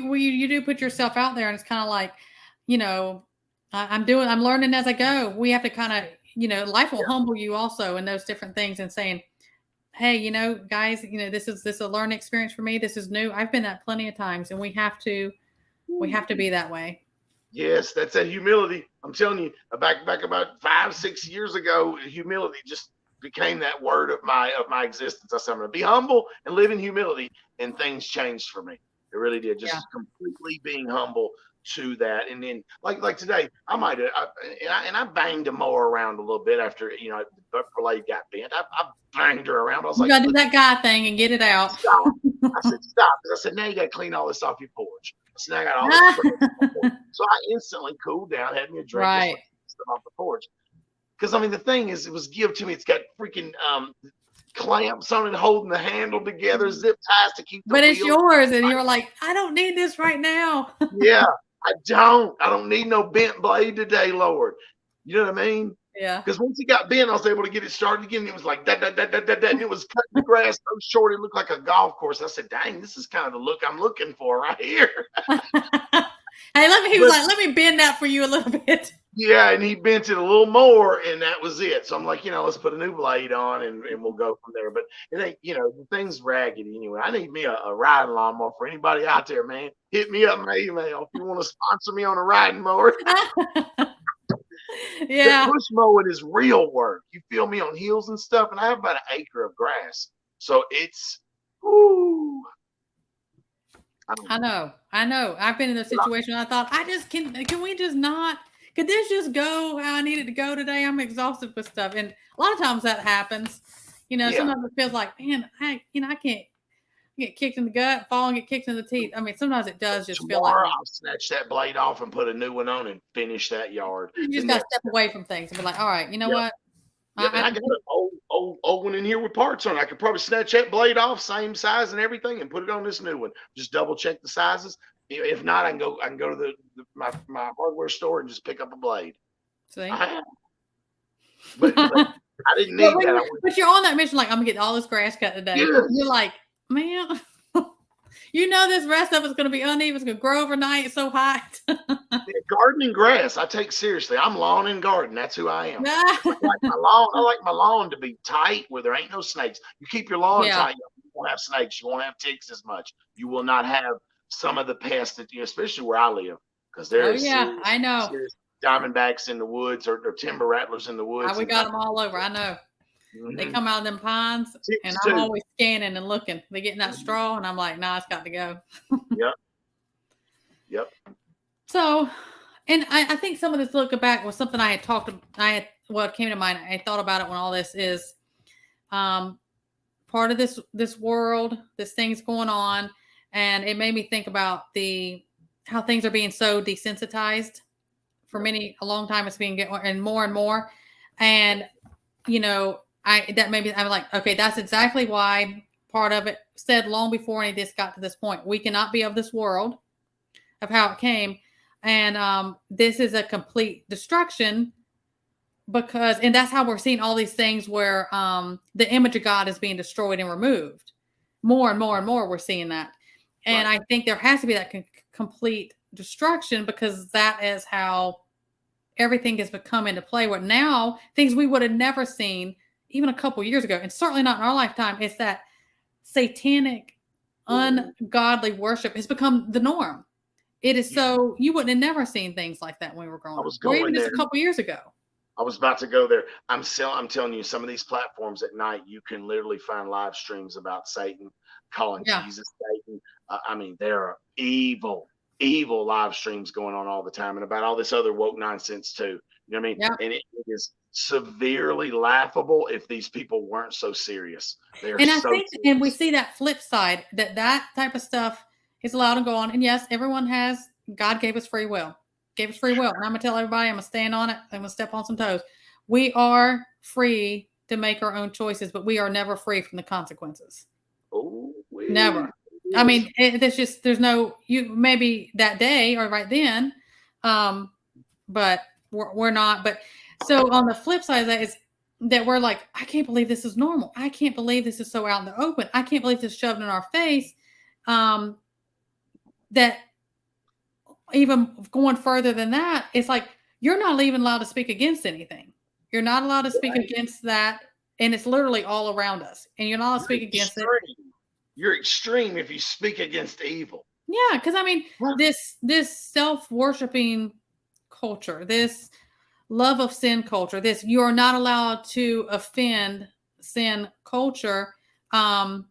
you do put yourself out there, and it's kind of like, you know, I'm learning as I go. We have to kind of, life will yeah, humble you also in those different things, and saying, hey, guys, this is a learning experience for me. This is new. I've been that plenty of times, and we have to be that way. Yes, that's that humility. I'm telling you, back about 5, 6 years ago, humility just became that word of my existence. I said, I'm gonna be humble and live in humility, and things changed for me. It really did. Yeah. Just completely being humble to that. And then like today, I might have I banged a mower around a little bit after the upper blade got bent. I banged her around. I was You like, gotta do look, that guy thing and get it out. stop. I said, stop. I said, now you got to clean all this off your porch. I said, now I got all this trash off my porch. So I instantly cooled down, had me a drink, just Right. like stuff off the porch. Because I mean, the thing is, it was give to me. It's got freaking clamps on it, holding the handle together, zip ties to keep the But it's wheel. yours, and you're like, I don't need this right now. Yeah, I don't need no bent blade today, Lord. You know what I mean? Yeah. Because once it got bent, I was able to get it started again. It was like that, and it was cutting the grass so short it looked like a golf course. I said, "Dang, this is kind of the look I'm looking for right here." Hey, he was like, let me bend that for you a little bit. Yeah, and he bent it a little more, and that was it. So I'm like, let's put a new blade on, and we'll go from there. But it ain't, the thing's raggedy anyway. I need me a riding lawnmower. For anybody out there, man, hit me up in my email if you want to sponsor me on a riding mower. Yeah. The bush mowing is real work. You feel me, on hills and stuff, and I have about an acre of grass, so it's whoo. I know. I've been in a situation. I thought, can we just not? Could this just go how I need it to go today? I'm exhausted with stuff, and a lot of times that happens. Yeah. Sometimes it feels like, man, I can't get kicked in the gut, fall and get kicked in the teeth. I mean, sometimes it does just feel like Tomorrow I'll snatch that blade off and put a new one on and finish that yard. you just got to step away from things and be like, all right, you know what? Yeah, I got an old one in here with parts on it. I could probably snatch that blade off, same size and everything, and put it on this new one. Just double check the sizes. If not, I can go to my hardware store and just pick up a blade. See? But I didn't need that. But you're on that mission, like, I'm gonna get all this grass cut today. Yes. You're like, man, this rest of it's gonna be uneven. It's gonna grow overnight. It's so hot. Gardening grass, I take seriously. I'm lawn and garden. That's who I am. Yeah. I like my lawn to be tight where there ain't no snakes. You keep your lawn tight, you won't have snakes. You won't have ticks as much. You will not have some of the pests that especially where I live, because there's I know diamondbacks in the woods or timber rattlers in the woods. We got them all over. I know. Mm-hmm. They come out of them pines, and I'm always scanning and looking. They get in that straw, and I'm like, nah, it's got to go. Yep. So, and I think some of this looking back was something I had what came to mind. I thought about it when all this is part of this world, this thing's going on, and it made me think about how things are being so desensitized. For a long time, it's being getting more and more, and that made me. I'm like, okay, that's exactly why part of it said long before any of this got to this point. We cannot be of this world, of how it came. And this is a complete destruction and that's how we're seeing all these things where the image of God is being destroyed and removed. More and more and more, we're seeing that. And I think there has to be that complete destruction, because that is how everything has become into play. Where now things we would have never seen even a couple years ago, and certainly not in our lifetime, it's that satanic, ungodly worship has become the norm. It is so you wouldn't have never seen things like that when we were growing up. Or even just a couple years ago. I was about to go there. I'm telling you, some of these platforms at night, you can literally find live streams about Satan, calling Jesus Satan. I mean, there are evil live streams going on all the time, and about all this other woke nonsense too. You know what I mean? Yeah. And it is severely laughable if these people weren't so serious. And we see that flip side, that type of stuff is allowed to go on. And yes, God gave us free will. And I'm going to tell everybody, I'm going to stand on it. I'm going to step on some toes. We are free to make our own choices, but we are never free from the consequences. Oh, never. I mean, there's no, maybe that day or right then, but we're not. But so on the flip side of that is that we're like, I can't believe this is normal. I can't believe this is so out in the open. I can't believe this is shoved in our face. That even going further than that, it's like, you're not even allowed to speak against anything. You're not allowed to speak against that. And it's literally all around us. And you're not allowed to speak against it. You're extreme if you speak against evil. Yeah, because I mean, Well, this self-worshiping culture, this love of sin culture, this you are not allowed to offend sin culture, um,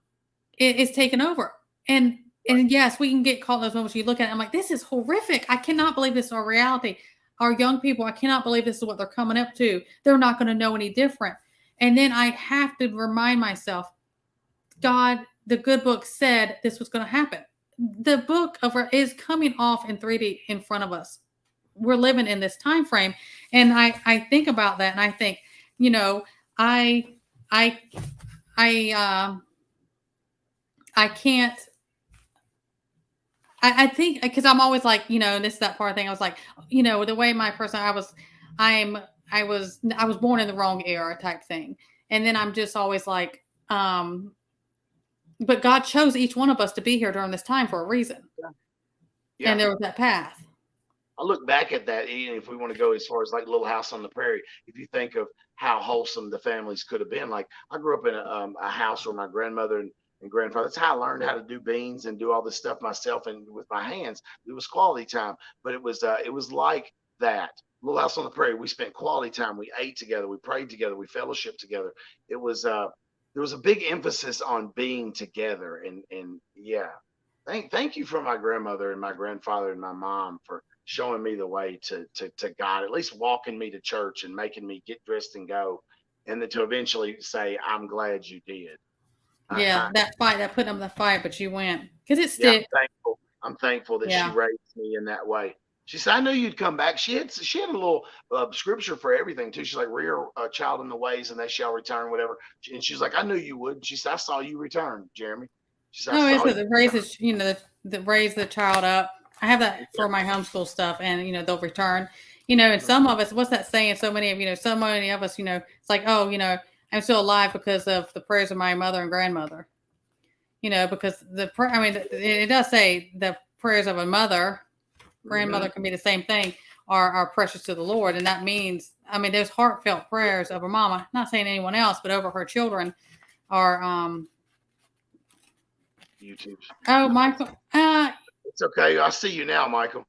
it is taken over. And yes, we can get caught in those moments. You look at it, I'm like, this is horrific. I cannot believe this is our reality. Our young people, I cannot believe this is what they're coming up to. They're not going to know any different. And then I have to remind myself, God, the good book said this was going to happen. The book of is coming off in 3D in front of us. We're living in this time frame, and I think about that, and I think, you know, I I I can't. I think because I'm always like, this is that part thing. I was like, the way my person I was born in the wrong era type thing, and then I'm just always like, but God chose each one of us to be here during this time for a reason. yeah. And there was that path. I look back at that, and if we want to go as far as like Little House on the Prairie, if you think of how wholesome the families could have been, like I grew up in a house where my grandmother and grandfather. That's how I learned how to do beans and do all this stuff myself and with my hands. It was quality time, but it was like that. Little House on the Prairie. We spent quality time. We ate together. We prayed together. We fellowshiped together. It was there was a big emphasis on being together, and yeah. Thank you for my grandmother and my grandfather and my mom for showing me the way to God, at least walking me to church and making me get dressed and go, and then to eventually say, I'm glad you did. Yeah, I that fight, that put them in the fight, but you went because it yeah, stick. I'm thankful that she Yeah. raised me in that way. She said, I knew you'd come back. She had a little scripture for everything too. She's like, rear a child in the ways and they shall return, whatever. And she's like, I knew you would. She said, I saw you return, Jeremy. She said, I Oh, it's saw you the return. raises, the raise the child up. I have that for my homeschool stuff, and they'll return. And some of us, what's that saying? So many of so many of us, it's like, oh, I'm still alive because of the prayers of my mother and grandmother. Because I mean, it does say the prayers of a mother, grandmother can be the same thing, are precious to the Lord, and that means, I mean, there's heartfelt prayers of a mama. Not saying anyone else, but over her children are. YouTube. Oh, Michael. It's okay. I see you now, Michael.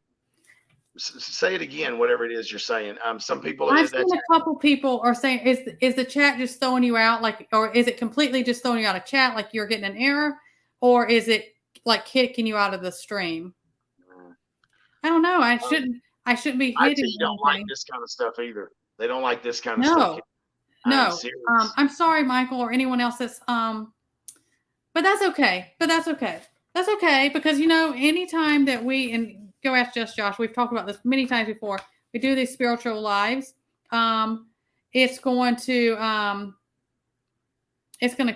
Say it again, whatever it is you're saying. Some people I've seen that's a couple people are saying, is the chat just throwing you out, like, or is it completely just throwing you out of chat, like you're getting an error, or is it like kicking you out of the stream? I don't know. I shouldn't be hitting IT don't like anything. this kind of stuff either. They don't like this kind of stuff. No, I'm no. serious. I'm sorry, Michael, or anyone else that's but that's okay. But that's okay. That's okay because anytime that and go ask Just Josh, we've talked about this many times before. We do these spiritual lives. It's going to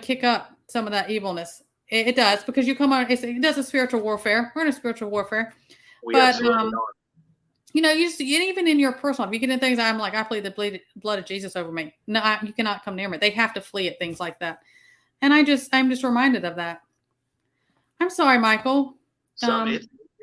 kick up some of that evilness. It does because you come on. It does a spiritual warfare. We're in a spiritual warfare, We but absolutely are. even in your personal life, you get in things. I'm like, I plead the blood of Jesus over me. No, you cannot come near me. They have to flee at things like that. And I'm just reminded of that. I'm sorry, Michael.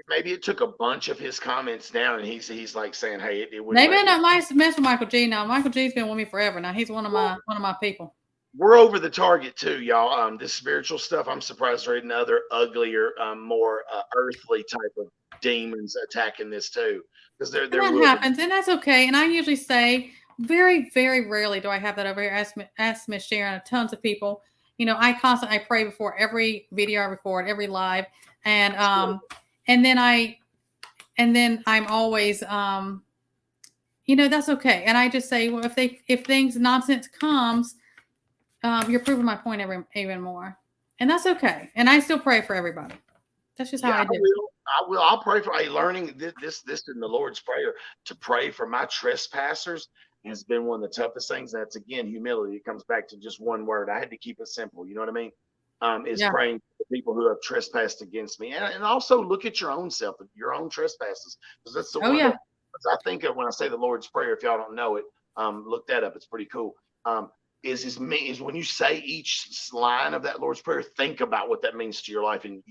Maybe it took a bunch of his comments down, and he's like saying, "Hey, it wouldn't." Maybe not mess with Michael G. Now, Michael G's been with me forever. Now he's one of my people. We're over the target too, y'all. This spiritual stuff. I'm surprised there isn't other uglier, more earthly type of demons attacking this too, because there That will happens, and that's okay. And I usually say, very, very rarely do I have that over here. Ask Miss Sharon, tons of people. I constantly pray before every video I record, every live, and then I'm always that's okay. And I just say, well, if things nonsense comes, you're proving my point even more, and that's okay. And I still pray for everybody. That's just how I do. I will. I'll pray for learning this in the Lord's Prayer, to pray for my trespassers has been one of the toughest things. That's again humility. It comes back to just one word. I had to keep it simple. You know what I mean? Is praying for people who have trespassed against me, and also look at your own self, your own trespasses, because that's the one that I think of when I say the Lord's Prayer. If y'all don't know it, look that up. It's pretty cool. Is when you say each line of that Lord's Prayer, think about what that means to your life, and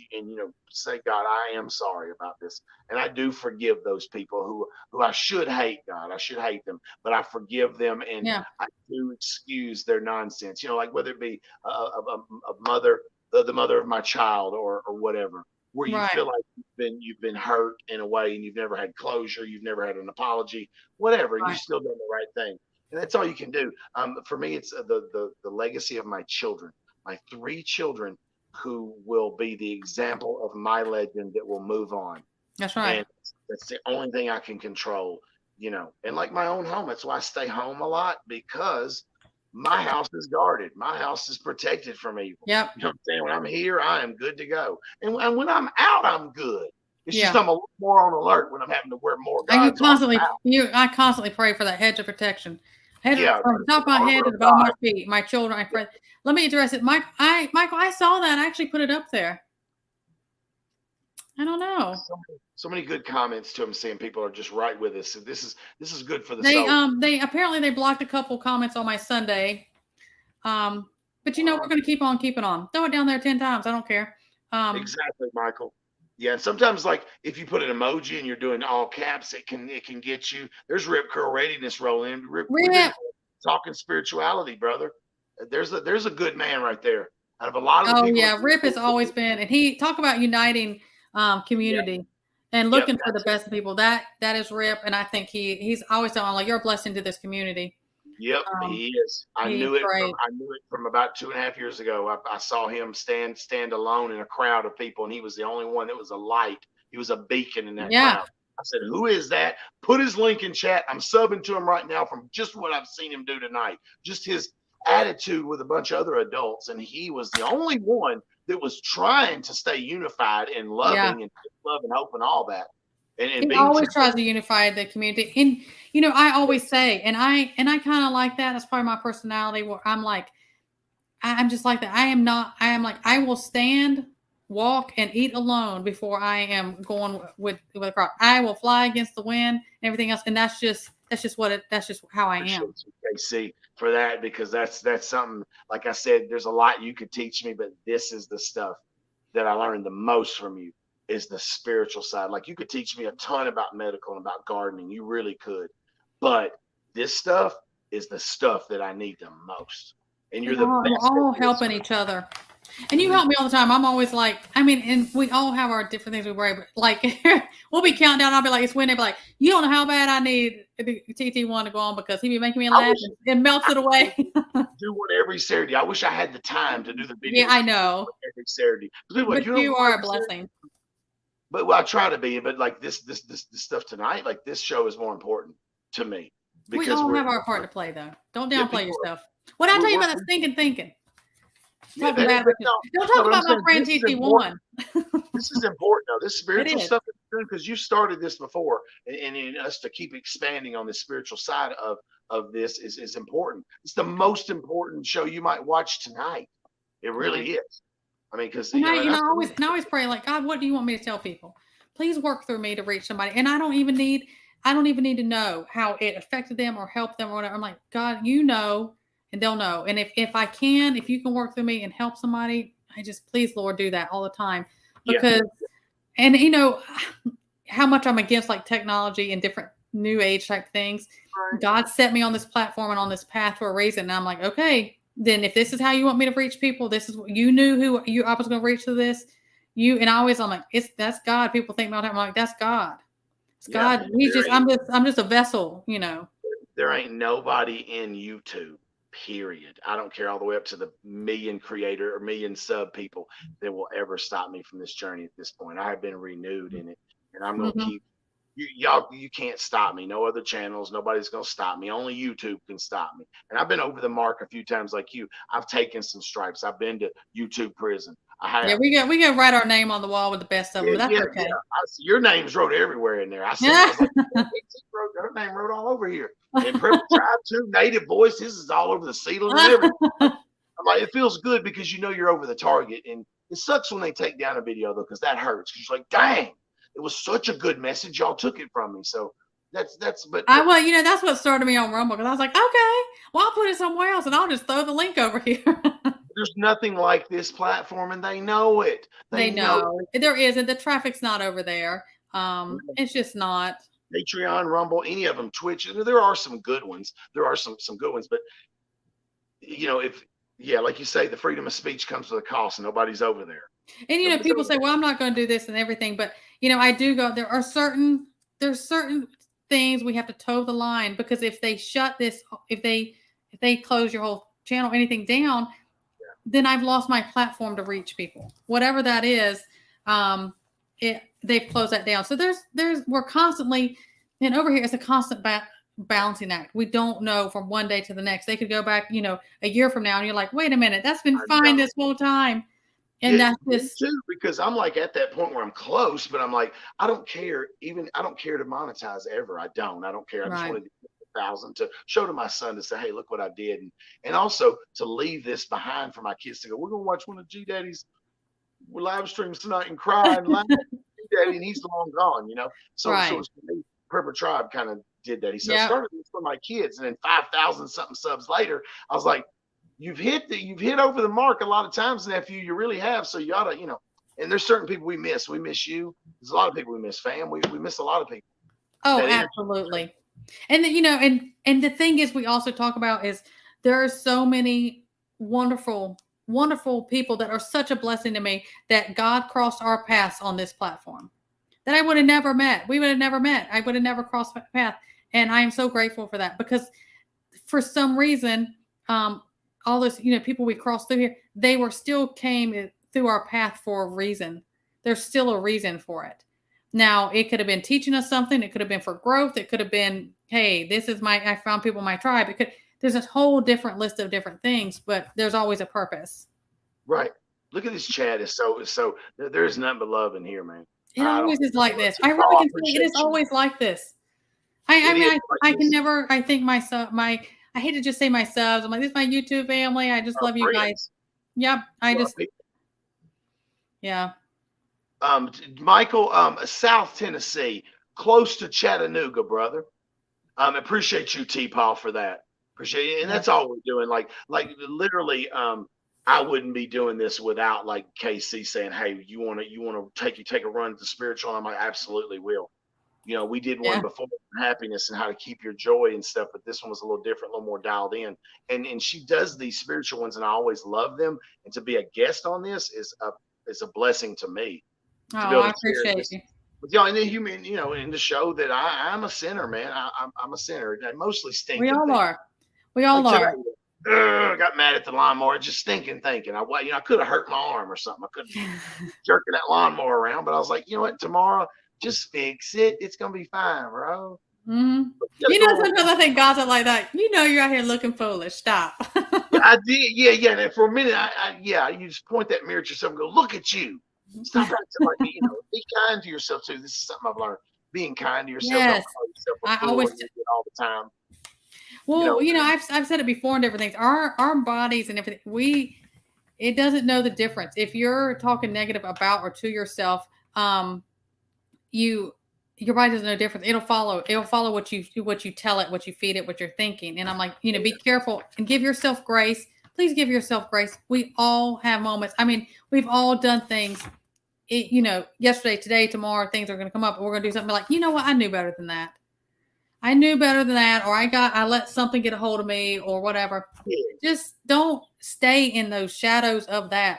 say, God, I am sorry about this, and I do forgive those people who I should hate. God, I should hate them, but I forgive them, and I do excuse their nonsense. Like whether it be a mother, the mother of my child, or whatever, where you feel like you've you've been hurt in a way, and you've never had closure, you've never had an apology, whatever. You've Right. still done the right thing, and that's all you can do. For me, it's the legacy of my children, my 3 children, who will be the example of my legend that will move on. That's right. And that's the only thing I can control, and like my own home. That's why I stay home a lot, because my house is guarded. My house is protected from evil. Yep. You know what I'm saying? When I'm here, I am good to go. And when I'm out, I'm good. It's Yeah. just I'm a little more on alert when I'm having to wear more And God's I constantly pray for that hedge of protection. Yeah, From the top of my head to the bottom of my feet, my children, I pray. Let me address it. Michael, I saw that. I actually put it up there. I don't know. So many good comments to him saying people are just right with us. So this is good for the They soul. they apparently they blocked a couple comments on my Sunday. But we're going to keep on keeping on. Throw it down there 10 times. I don't care. Exactly, Michael. Yeah, and sometimes, like, if you put an emoji and you're doing all caps, it can get you. There's Rip Curl Readiness rolling. Rip talking spirituality, brother. There's a good man right there. Out of a lot of the people. Yeah, Rip has always been, and he talk about uniting community and looking for the best people. That is Rip, and I think he's always telling, like, you're a blessing to this community. Yep, he is. I knew it from about 2.5 years ago. I saw him stand alone in a crowd of people, and he was the only one that was a light. He was a beacon in that crowd. I said, who is that? Put his link in chat. I'm subbing to him right now from just what I've seen him do tonight. Just his attitude with a bunch of other adults, and he was the only one that was trying to stay unified and loving and love and hope and all that. And he always tries to unify the community. And I always say, and I kind of like that. That's part of my personality, where I'm like, I'm just like that. I will stand, walk, and eat alone before I am going with a crowd. I will fly against the wind and everything else. And that's just how I am. KC for that, because that's something, like I said, there's a lot you could teach me, but this is the stuff that I learned the most from you, is the spiritual side. Like, you could teach me a ton about medical and about gardening. You really could. But this stuff is the stuff that I need the most. And you're the best. We're all helping each other. And you help me all the time. I'm always like, and we all have our different things we worry about. Like, we'll be counting down. I'll be like, it's when they're like, you don't know how bad I need the TT1 to go on, because he be making me laugh and melts it away. Do one every Saturday. I wish I had the time to do the video. Yeah, I know. Every Saturday. But you are a blessing. But I try to be. But like this stuff tonight, like this show is more important to me. Because we all have our part to play, though. Don't downplay yourself. What did I tell you about the stinking thinking? Don't talk about my friend TT1. This is important, though. This spiritual stuff is good, because you started this before, and us to keep expanding on the spiritual side of this is important. It's the most important show you might watch tonight. It really is. Because I always pray, like, God, what do you want me to tell people? Please work through me to reach somebody. And I don't even need to know how it affected them or helped them or whatever. I'm like, God, and they'll know. And if you can work through me and help somebody, please, Lord, do that all the time. Because, and how much I'm against, like, technology and different new age type things. Right. God set me on this platform and on this path for a reason. And I'm like, okay, then if this is how you want me to reach people, this is what you knew I was going to reach to this. I'm like, that's God. People think about it. I'm like, that's God. It's God. I'm just a vessel, There ain't nobody in YouTube, period. I don't care, all the way up to the million creator or million sub people, that will ever stop me from this journey at this point. I have been renewed in it, and I'm going to keep you can't stop me. No other channels, nobody's going to stop me. Only YouTube can stop me. And I've been over the mark a few times, like you. I've taken some stripes. I've been to YouTube prison. We got write our name on the wall with the best of them. That's okay. Your name's wrote everywhere in there. I see. Her name wrote all over here. And Purple Tribe too. Native Voice. This is all over the ceiling and everything. I'm like, it feels good, because you're over the target. And it sucks when they take down a video, though, because that hurts. Because you're like, dang, it was such a good message. Y'all took it from me. So that's that's what started me on Rumble, because I was like, okay, well, I'll put it somewhere else and I'll just throw the link over here. There's nothing like this platform, and they know it. They know there isn't. The traffic's not over there. It's just not. Patreon, Rumble, any of them, Twitch. There are some good ones. Some good ones, but like you say, the freedom of speech comes with a cost, and nobody's over there. And people say, "Well, I'm not going to do this and everything," but I do go. There's certain things we have to toe the line, because if they shut this, if they close your whole channel, anything down, then I've lost my platform to reach people. Whatever that is, they've closed that down. So we're constantly, and over here it's a constant balancing act. We don't know from one day to the next. They could go back, a year from now, and you're like, wait a minute, that's been fine this whole time. And that's just too, because I'm like at that point where I'm close, but I'm like, I don't care to monetize ever. I don't care. I just want to get 1,000 to show to my son, to say, hey, look what I did. And also to leave this behind for my kids to go, we're going to watch one of G Daddy's live streams tonight and cry and laugh at G Daddy, and he's long gone, So, so Prepper Tribe kind of did that. He said, I started this for my kids, and then 5,000 something subs later, I was like, you've hit over the mark a lot of times, nephew. You really have. So you ought to, and there's certain people we miss. We miss you. There's a lot of people we miss, fam. We miss a lot of people. Oh, absolutely. And and the thing is, we also talk about is there are so many wonderful, wonderful people that are such a blessing to me, that God crossed our paths on this platform that I would have never met. We would have never met. I would have never crossed my path. And I am so grateful for that, because for some reason, all those, people we crossed through here, they were still came through our path for a reason. There's still a reason for it. Now, it could have been teaching us something. It could have been for growth. It could have been, hey, I found people in my tribe. There's a whole different list of different things, but there's always a purpose. Right. Look at this chat. It's so there's nothing but love in here, man. It always is like this. I really can say it is always like this. I mean, I can never, I think I hate to just say my subs. I'm like, this is my YouTube family. I just love you guys. Yep. Yeah. Michael, South Tennessee, close to Chattanooga, brother. Appreciate you, T-Paul, for that. Appreciate it. And that's all we're doing. Like literally, I wouldn't be doing this without like KC saying, hey, you want to take a run at the spiritual? I'm like, absolutely will. We did one before, happiness and how to keep your joy and stuff, but this one was a little different, a little more dialed in. And she does these spiritual ones, and I always love them. And to be a guest on this is a blessing to me. Oh, I appreciate you. With y'all, and then human, in the show that I'm a sinner, man. I'm a sinner. I mostly stinking. We all are. We all are. I got mad at the lawnmower, just stinking thinking. I could have hurt my arm or something. I could have jerking that lawnmower around, but I was like, you know what? Tomorrow, just fix it. It's gonna be fine, bro. Mm-hmm. Sometimes I think God's like that. You're out here looking foolish. Stop. I did. Yeah. And for a minute, you just point that mirror at yourself and go, look at you. Stop trying to like me. Be kind to yourself too. This is something I've learned. Being kind to yourself. Yes. I always do it all the time. Well, I've said it before and different things. Our bodies and everything, it doesn't know the difference. If you're talking negative about or to yourself, your body doesn't know the difference. It'll follow what you tell it, what you feed it, what you're thinking. And I'm like, be careful and give yourself grace. Please give yourself grace. We all have moments. I mean, we've all done things. Yesterday, today, tomorrow, things are going to come up, and we're going to do something like, what? I knew better than that. Or I let something get a hold of me or whatever. Just don't stay in those shadows of that.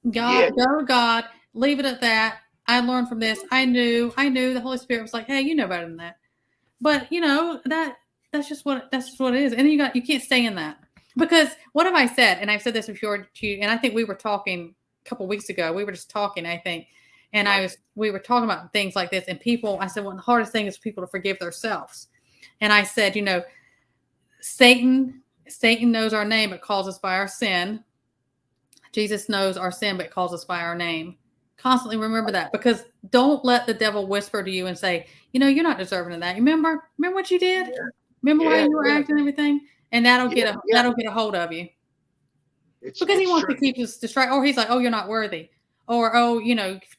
Go to God, leave it at that. I learned from this. I knew the Holy Spirit was like, hey, you know better than that. But that's just what it is. And then you can't stay in that, because what have I said? And I've said this before to you, and I think we were talking a couple weeks ago. We were just talking, I think. And we were talking about things like this, and I said, well, the hardest thing is for people to forgive themselves. And I said, Satan knows our name, but calls us by our sin. Jesus knows our sin, but calls us by our name. Constantly remember that, because don't let the devil whisper to you and say, you're not deserving of that. Remember what you did? Yeah. Remember how you were acting and everything? And that'll get a hold of you. Because he wants to keep us distracted. Or he's like, oh, you're not worthy. Or, oh,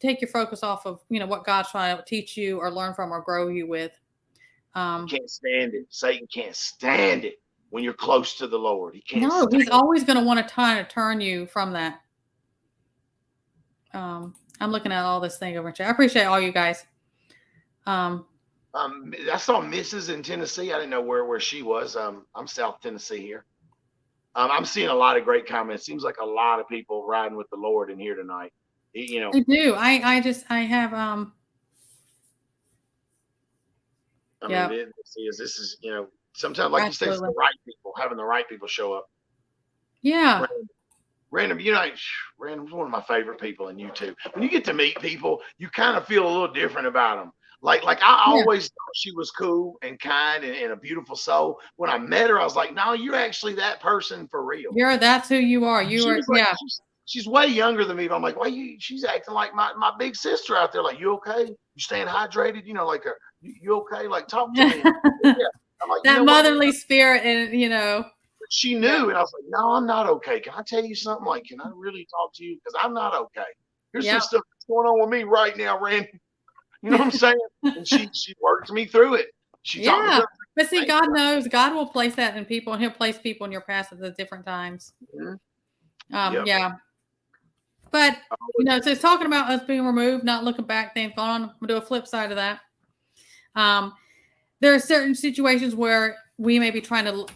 take your focus off of, what God's trying to teach you or learn from or grow you with. Can't stand it. Satan can't stand it when you're close to the Lord. He can't. No, he's always going to want to turn you from that. I'm looking at all this thing over here. I appreciate all you guys. I saw Mrs. in Tennessee. I didn't know where she was. I'm South Tennessee here. I'm seeing a lot of great comments. Seems like a lot of people riding with the Lord in here tonight. You know, I do. I have I mean, yeah, this is, you know, sometimes, like you say, it's absolutely. the right people, having the right people show up. Yeah. Random, random, you know, random's one of my favorite people in YouTube. When you get to meet people, you kind of feel a little different about them. Like I Yeah. always thought she was cool and kind and a beautiful soul. When I met her, I was like, no, you're actually that person for real. That's who you are. You She are, was like, yeah. she's way younger than me, but I'm like, why you? She's acting like my big sister out there. Like, you okay? You staying hydrated? You know, like, you okay? Like, talk to me. Yeah. I'm like, you That know what? motherly spirit, and She yeah. knew, and I was like, no, I'm not okay. Can I tell you something? Like, can I really talk to you? Because I'm not okay. Here's some Yeah. stuff that's going on with me right now, Randy. You know what I'm saying? And she worked me through it. She taught me Yeah. something. But see, Thank God knows, God will place that in people, and He'll place people in your path at the different times. you. Yep. Yeah. But so it's talking about us being removed, not looking back, things going on. We'll do a flip side of that. There are certain situations where we may be trying to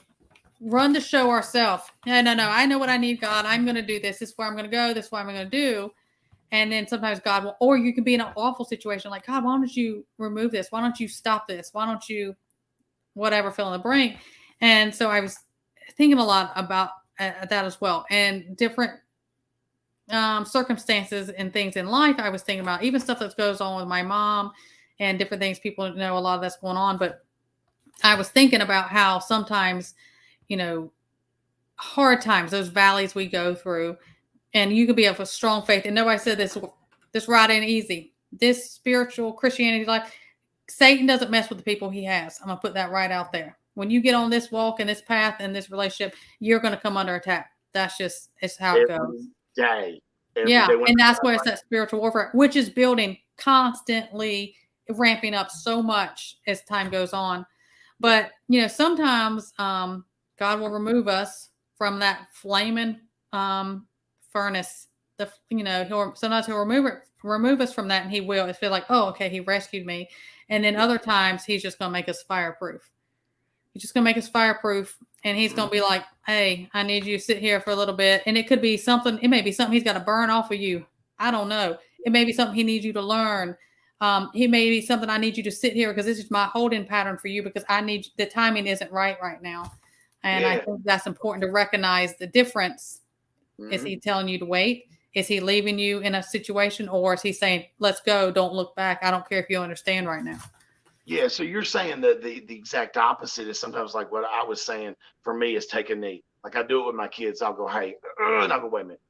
run the show ourselves. No, I know what I need, God. I'm going to do this. This is where I'm going to go. This is what I'm going to do. And then sometimes God will, or you can be in an awful situation like, God, why don't you remove this? Why don't you stop this? Why don't you, whatever, fill in the blank? And so I was thinking a lot about that as well. And different circumstances and things in life, I was thinking about even stuff that goes on with my mom and different things. People know a lot of that's going on, but I was thinking about how sometimes, hard times, those valleys we go through, and you can be of a strong faith. And nobody said this ride ain't easy. This spiritual Christianity life, Satan doesn't mess with the people he has. I'm gonna put that right out there. When you get on this walk and this path and this relationship, you're gonna come under attack. It's how it goes. Day. Yeah, and that's where it's that spiritual warfare, which is building constantly, ramping up so much as time goes on. But sometimes God will remove us from that flaming furnace. Sometimes he'll remove us from that, and he will. It feel like, oh, okay, he rescued me. And then other times he's just gonna make us fireproof. He's just gonna make us fireproof, and he's gonna be like, hey, I need you to sit here for a little bit. And it could be something. It may be something he's got to burn off of you. I don't know. It may be something he needs you to learn. He may be something I need you to sit here because this is my holding pattern for you because the timing isn't right now. And I think that's important to recognize the difference. Mm-hmm. Is he telling you to wait? Is he leaving you in a situation, or is he saying, let's go, don't look back? I don't care if you understand right now. Yeah, so you're saying that the exact opposite is sometimes like what I was saying for me is take a knee. Like I do it with my kids. I'll go, hey, and I'll go, wait a minute,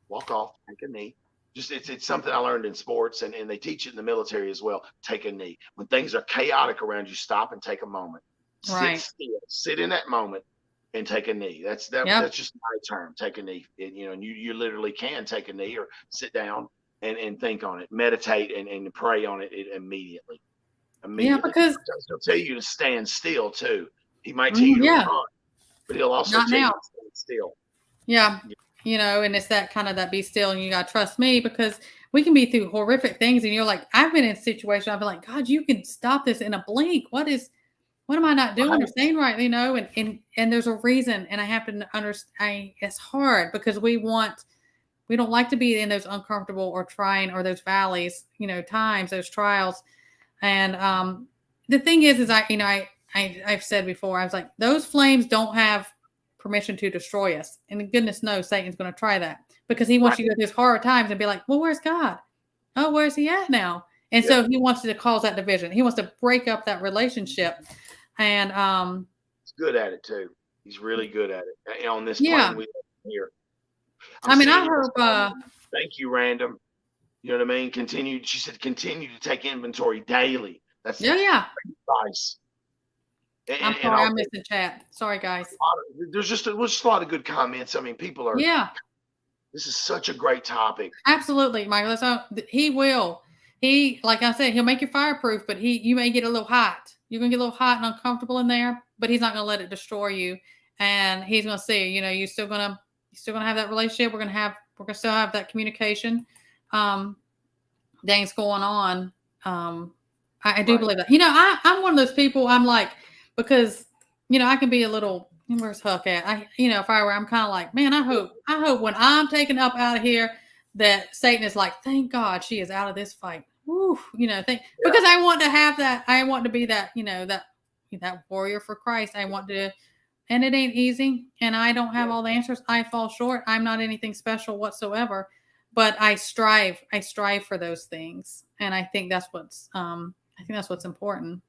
walk off, take a knee. Just it's something I learned in sports, and they teach it in the military as well. Take a knee. When things are chaotic around you, stop and take a moment. Sit still, sit in that moment and take a knee. That's just my term, take a knee. And, you literally can take a knee or sit down and think on it, meditate and pray on it immediately. Yeah, because he'll tell you to stand still too. He might tell you to run, but he'll also tell you to stand still. Yeah. And it's that kind of that be still, and you got to trust me, because we can be through horrific things. And you're like, I've been in a situation, I've been like, God, you can stop this in a blink. What am I not doing or saying right? And there's a reason. And I have to understand, it's hard because we don't like to be in those uncomfortable or trying, or those valleys, times, those trials. And the thing is I've said before, I was like, those flames don't have permission to destroy us. And goodness knows Satan's going to try that, because he wants you to go through these hard times and be like, well, where's God? Oh, where's he at now? And so he wants to cause that division. He wants to break up that relationship. And he's good at it too. He's really good at it. On this plane we here. I hope thank you, Random. You know what I mean? She said, continue to take inventory daily. That's advice. I'm sorry, I missed the chat. Sorry, guys. There's just a lot of good comments. I mean, people are. Yeah. This is such a great topic. Absolutely, Michael. He will. Like I said, he'll make you fireproof, but you may get a little hot. You're gonna get a little hot and uncomfortable in there, but he's not gonna let it destroy you. And he's gonna see, you're still gonna have that relationship. We're gonna still have that communication. Things going on. I do believe that. I'm one of those people. I'm like, because I can be a little. Where's Huck at? If I were, I'm kind of like, man. I hope when I'm taken up out of here, that Satan is like, thank God she is out of this fight. Woo, because I want to have that. I want to be that, that warrior for Christ. I want to, and it ain't easy. And I don't have all the answers. I fall short. I'm not anything special whatsoever, but I strive. I strive for those things. And I think that's what's important.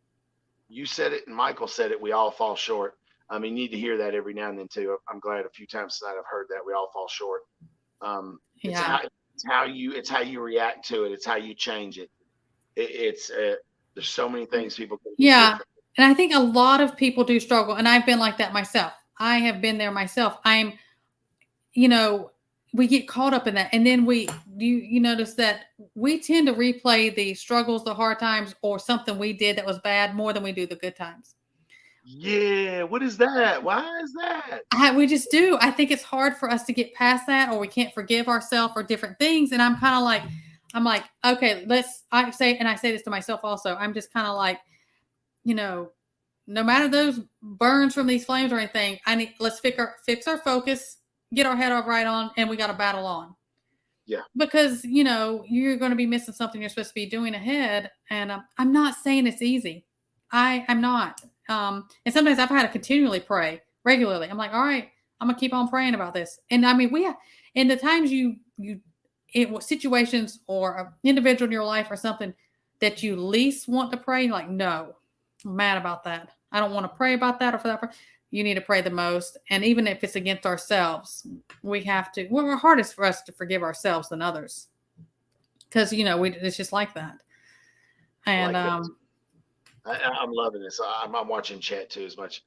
You said it and Michael said it. We all fall short. You need to hear that every now and then too. I'm glad a few times tonight I've heard that we all fall short. It's how you react to it. It's how you change it. There's so many things people can do. Yeah. And I think a lot of people do struggle. And I've been like that myself. I have been there myself. We get caught up in that. And then you notice that we tend to replay the struggles, the hard times, or something we did that was bad more than we do the good times. Yeah. What is that? Why is that? We just do. I think it's hard for us to get past that, or we can't forgive ourselves or different things. And I'm like, okay, I say this to myself also. I'm just kind of like, no matter those burns from these flames or anything, let's fix our focus, get our head up right on, and we got to battle on. Yeah. Because, you're going to be missing something you're supposed to be doing ahead. And I'm not saying it's easy. I'm not. And sometimes I've had to continually pray regularly. I'm like, all right, I'm going to keep on praying about this. And in the times situations or an individual in your life or something that you least want to pray, like, no, I'm mad about that. I don't want to pray about that or for that. You need to pray the most. And even if it's against ourselves, we have to, we're hardest for us to forgive ourselves than others. Because, it's just like that. And, I'm loving this. I'm watching chat too as much.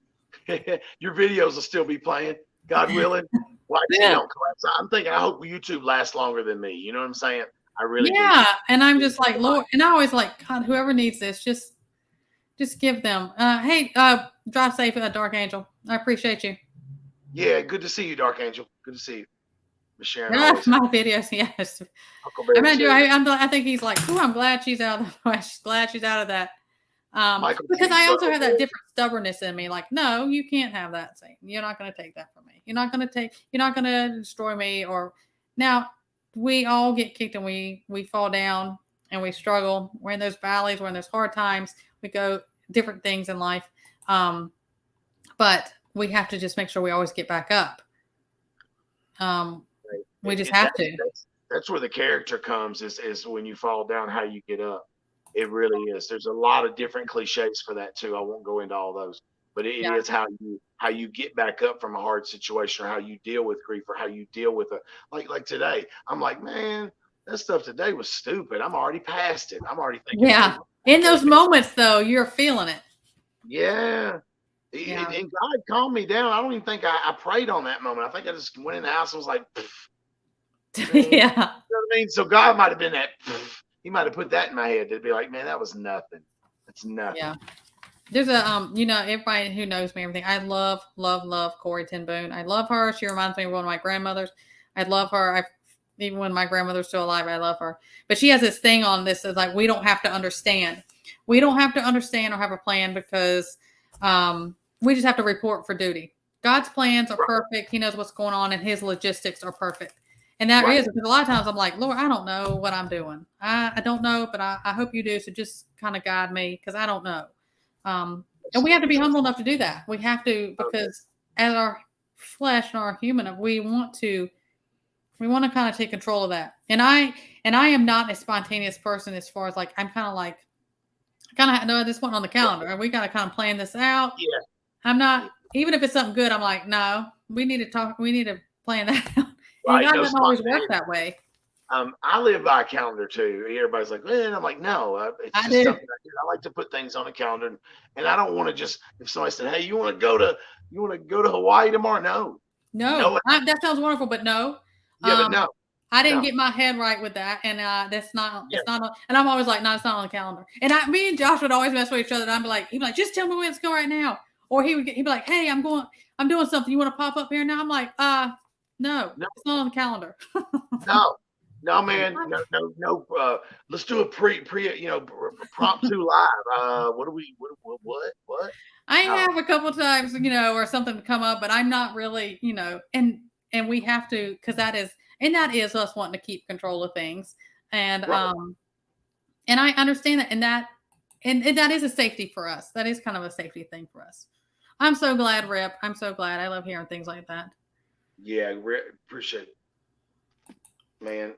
Your videos will still be playing, God willing. Don't collapse. I'm thinking, I hope YouTube lasts longer than me. You know what I'm saying? I really do. And I'm just like, Lord, and I always like, God, whoever needs this, just give them. Hey, drive safe, Dark Angel. I appreciate you. Yeah, good to see you, Dark Angel. Good to see you. Sharon, my videos, yes. I think he's like, oh, I'm glad she's out of that. Because I also have that different stubbornness in me. Like, no, you can't have that, Satan. You're not going to take that from me. You're not going to destroy me. Or now we all get kicked and we fall down and we struggle. We're in those valleys. We're in those hard times. We go different things in life. But we have to just make sure we always get back up. We just have to. That's where the character comes is when you fall down, how you get up. It really is. There's a lot of different cliches for that too. I won't go into all those, but it is how you get back up from a hard situation, or how you deal with grief, or how you deal with like today. I'm like, man, that stuff today was stupid. I'm already past it. I'm already thinking. Yeah. In those moments though, you're feeling it. Yeah. And God calmed me down. I don't even think I prayed on that moment. I think I just went in the house and was like, yeah. You know what I mean? So God might have been that. He might have put that in my head to be like, man, that was nothing. That's nothing. Yeah. There's a everybody who knows me, everything. I love Corrie ten Boom. I love her. She reminds me of one of my grandmothers. I love her. Even when my grandmother's still alive, I love her. But she has this thing on this is like, we don't have to understand. We don't have to understand or have a plan, because we just have to report for duty. God's plans are perfect. He knows what's going on, and his logistics are perfect. And that is, because a lot of times I'm like, Lord, I don't know what I'm doing. I don't know, but I hope you do. So just kind of guide me, because I don't know. And we have to be humble enough to do that. We have to, because as our flesh and our human, we want to kind of take control of that. And I am not a spontaneous person, as far as like, I'm kind of know this one on the calendar. We got to kind of plan this out. Yeah. I'm not, even if it's something good, I'm like, no, we need to talk. We need to plan that out. Right, God doesn't always work that way. I live by a calendar too. Everybody's like, and I'm like, no, it's just something I do. I like to put things on a calendar, and I don't want to just, if somebody said, hey, you want to go to Hawaii tomorrow? No, that sounds wonderful, but no. Yeah, but no. I didn't get my head right with that, and that's not. It's not. And I'm always like, no, it's not on the calendar. And me and Josh would always mess with each other. And I'd be like, he'd be like, just tell me when to go right now. Or he'd be like, hey, I'm doing something. You want to pop up here now? I'm like, no, it's not on the calendar. No, man, no. Let's do a impromptu live. What? I have a couple times, or something come up, but I'm not really, and we have to, because that is, And that is us wanting to keep control of things. And Right. and I understand that, and that is a safety for us. That is kind of a safety thing for us. I'm so glad, Rip. I'm so glad. I love hearing things like that. Yeah, appreciate it, man.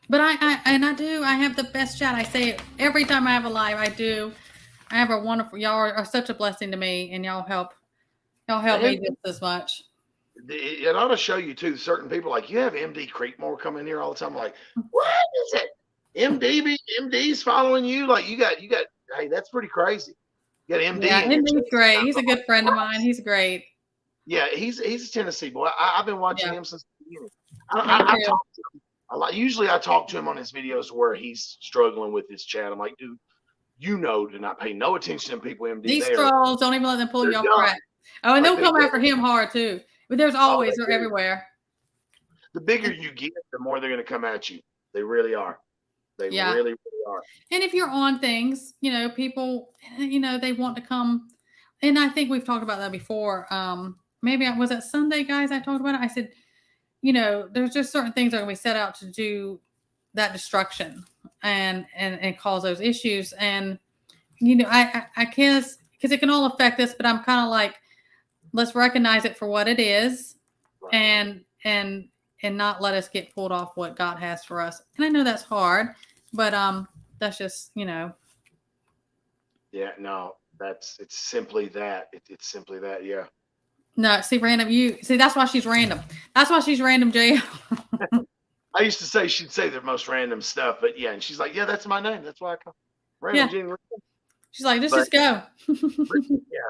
But I have the best chat. I say it every time I have a live. I do. I have a wonderful. Y'all are such a blessing to me, and y'all help me And just as much. it ought to show you too. Certain people like you have MD Creekmore come in here all the time. Like, what is it? MD's following you. Like you got. Hey, that's pretty crazy. You got MD Yeah, in your and he's chat. great. He's a good friend of mine. He's great. Yeah, he's a Tennessee boy. I've been watching Yeah, him since the beginning. me I too. talk to him a lot. Usually, I talk to him on his videos where he's struggling with his chat. I'm like, dude, you know, to not pay no attention to people. MD, These trolls don't even let them pull they're you off done. track. Oh, and Like they'll come after him hard too. But there's always they're everywhere. The bigger you get, the more they're going to come at you. They really are. They Yeah. really are. And if you're on things, people, they want to come. And I think we've talked about that before. Maybe was that Sunday, guys? I talked about it. I said, there's just certain things that are going to be set out to do that destruction and cause those issues. And I guess because it can all affect us, but I'm kind of like, let's recognize it for what it is, Right. and not let us get pulled off what God has for us. And I know that's hard, but that's just Yeah, no, it's simply that. It's simply that. Yeah. No, see, random. That's why she's random. That's why she's random, Jay. I used to say she'd say the most random stuff, but yeah, and she's like, yeah, that's my name. That's why I call random. Yeah. Jenny. She's like, just go. Yeah.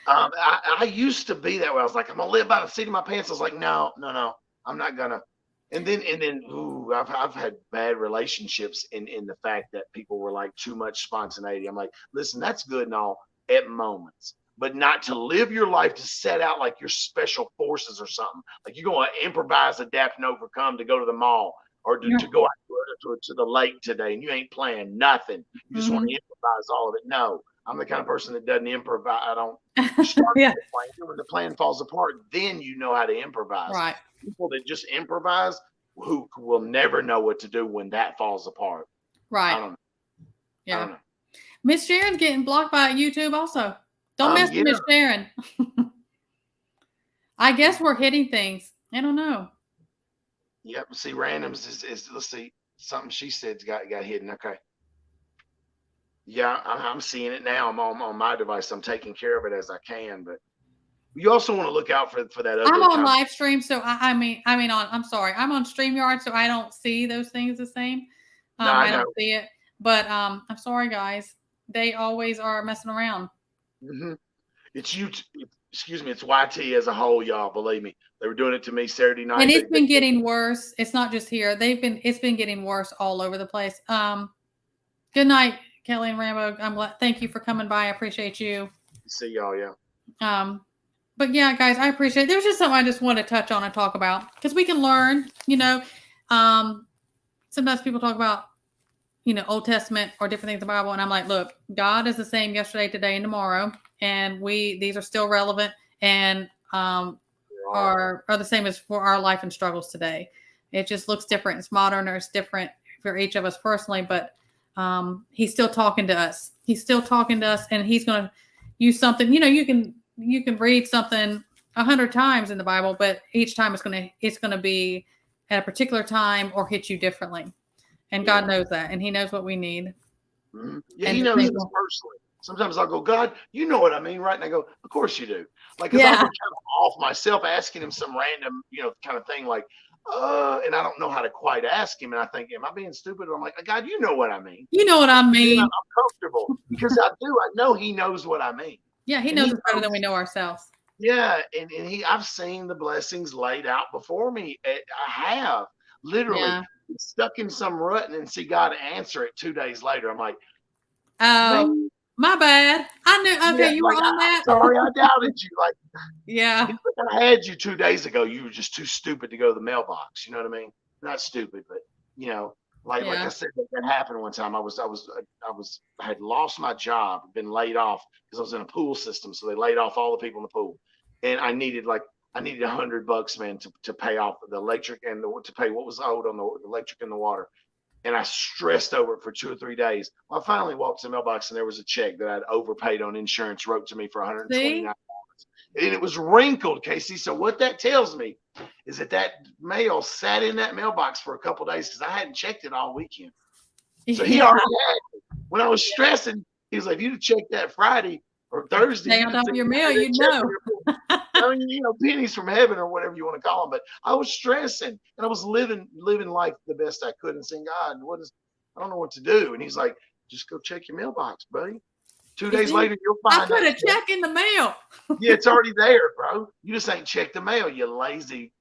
I used to be that way. I was like, I'm gonna live by the seat of my pants. I was like, no, I'm not gonna. And then, ooh, I've had bad relationships in the fact that people were like too much spontaneity. I'm like, listen, that's good and all at moments, but not to live your life to set out like you're special forces or something. Like you're gonna improvise, adapt, and overcome to go to the mall or to go out to the lake today, and you ain't playing nothing. You just want to improvise all of it. No, I'm the kind of person that doesn't improvise. I don't start Yeah. the plan. When the plan falls apart, then you know how to improvise. Right. People that just improvise who will never know what to do when that falls apart. Right. I don't know. Yeah. I don't know. Miss Sharon's getting blocked by YouTube also. Don't mess with Miss Sharon. I guess we're hitting things. I don't know. Yep. See, randoms is let's see, something she said's got hidden. Okay. Yeah, I'm seeing it now. I'm on my device. I'm taking care of it as I can, but you also want to look out for that. I'm on live stream, so I'm sorry, I'm on StreamYard, so I don't see those things the same. No, I don't see it, but I'm sorry, guys. They always are messing around. Mm-hmm. It's you. Excuse me. It's YT as a whole, y'all. Believe me, they were doing it to me Saturday night. And it's been getting worse. It's not just here. It's been getting worse all over the place. Good night, Kelly and Rambo. I'm glad. Thank you for coming by. I appreciate you. See y'all. Yeah. But yeah, guys, I appreciate it. There's just something I just want to touch on and talk about because we can learn, sometimes people talk about, Old Testament or different things in the Bible. And I'm like, look, God is the same yesterday, today, and tomorrow. And these are still relevant and are the same as for our life and struggles today. It just looks different. It's modern or it's different for each of us personally, but he's still talking to us. He's still talking to us, and he's going to use something, you can read something 100 times in the Bible, but each time it's going to be at a particular time or hit you differently. And God knows that, and he knows what we need. Mm-hmm. Yeah, he knows us personally. Sometimes I'll go, God, you know what I mean, right? And I go, of course you do. Like, because I'll be kind of off myself asking him some random, kind of thing like, and I don't know how to quite ask him. And I think, am I being stupid? Or I'm like, God, you know what I mean. You know what I mean. I'm comfortable because I do. I know he knows what I mean. Yeah, he knows us better than we know ourselves. Yeah, and I've seen the blessings laid out before me. I have literally stuck in some rut and then see God answer it 2 days later. I'm like, oh, my bad. I knew. Okay, you were on that. Sorry, I doubted you. Like, yeah, I had you 2 days ago. You were just too stupid to go to the mailbox. You know what I mean? Not stupid, but like I said, that happened one time. I had lost my job, been laid off because I was in a pool system. So they laid off all the people in the pool, and I I needed $100, man, to pay off the electric and to pay what was owed on the electric and the water. And I stressed over it for 2 or 3 days. I finally walked to the mailbox and there was a check that I'd overpaid on insurance wrote to me for $129. And it was wrinkled, Casey. So what that tells me is that mail sat in that mailbox for a couple of days because I hadn't checked it all weekend. So he already had it. When I was stressing, he was like, if you'd check that Friday or Thursday, stay on top of your mail, you'd know. I mean, pennies from heaven or whatever you want to call them. But I was stressing and I was living life the best I could and saying, God, I don't know what to do. And he's like, just go check your mailbox, buddy. 2 days later, you'll find. I put a check in the mail. Yeah, it's already there, bro. You just ain't checked the mail, you lazy.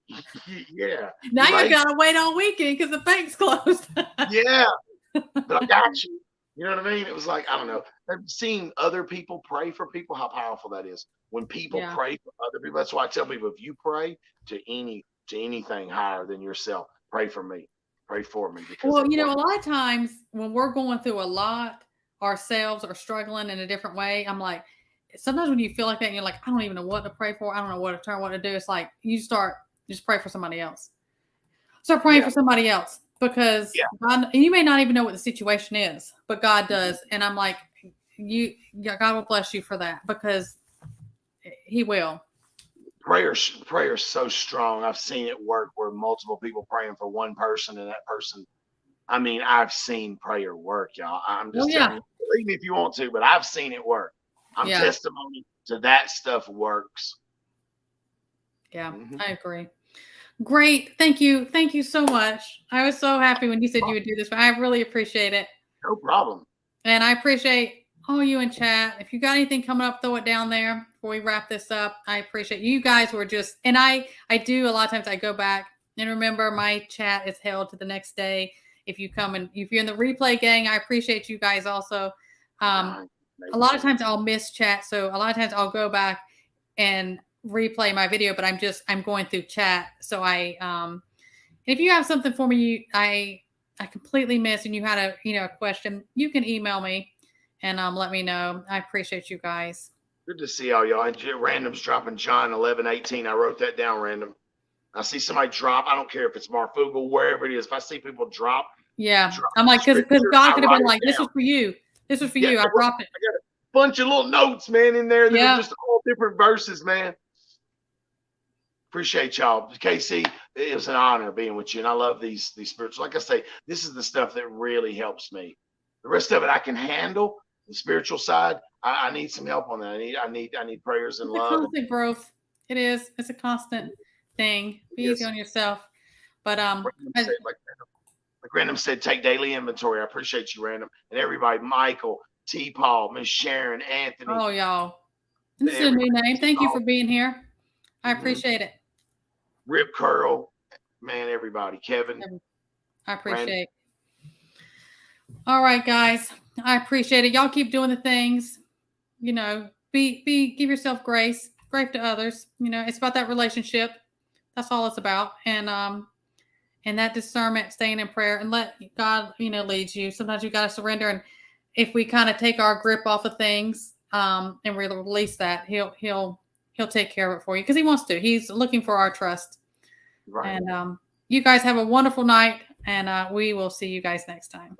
Yeah. Now you gotta wait all weekend because the bank's closed. Yeah, but I got you. You know what I mean? It was like, I don't know. I've seen other people pray for people, how powerful that is. When people pray for other people, that's why I tell people, if you pray to anything higher than yourself, pray for me. Pray for me. Well, a lot of times when we're going through a lot ourselves or struggling in a different way, I'm like, sometimes when you feel like that and you're like, I don't even know what to pray for, I don't know what to do, it's like you just pray for somebody else. Start praying for somebody else, because God, you may not even know what the situation is, but God does. And I'm like, God will bless you for that, because he will. Prayer is so strong. I've seen it work where multiple people praying for one person, and that person, I mean, I've seen prayer work, y'all. I'm just telling you, believe me if you want to, but I've seen it work. I'm testimony to that stuff works. Yeah, I agree. Great. Thank you. Thank you so much. I was so happy when you said you would do this, but I really appreciate it. No problem. And I appreciate all you in chat. If you got anything coming up, throw it down there before we wrap this up. I appreciate you guys were just, and I do a lot of times I go back and remember my chat is held to the next day. If you come and if you're in the replay gang, I appreciate you guys also. A lot of times I'll miss chat. So a lot of times I'll go back and replay my video, but I'm going through chat. So if you have something for me, I completely missed and you had a question, you can email me and let me know. I appreciate you guys. Good to see all y'all. And Random's dropping John 11:18. I wrote that down, Random. I see somebody drop. I don't care if it's Marfugal, wherever it is. If I see people drop. I'm like, because God could have been like, this was for you. This was for you. I dropped it. I got a bunch of little notes, man, in there that are just all different verses, man. Appreciate y'all. Casey, it was an honor being with you. And I love these spiritual. Like I say, this is the stuff that really helps me. The rest of it I can handle. The spiritual side, I need some help on that. I need prayers and love. It's a constant growth. It is. It's a constant thing. Be easy on yourself. But like Random said, take daily inventory. I appreciate you, Random, and everybody. Michael, T. Paul, Miss Sharon, Anthony. Oh, y'all. This is a new name. Thank you for being here. I appreciate it. Rip Curl, man, everybody. Kevin. I appreciate it. All right, guys. I appreciate it. Y'all keep doing the things. Give yourself grace to others. It's about that relationship. That's all it's about. And that discernment, staying in prayer, and let God, lead you. Sometimes you got to surrender. And if we kind of take our grip off of things, and release that, he'll take care of it for you, because he wants to. He's looking for our trust. Right. And you guys have a wonderful night, and we will see you guys next time.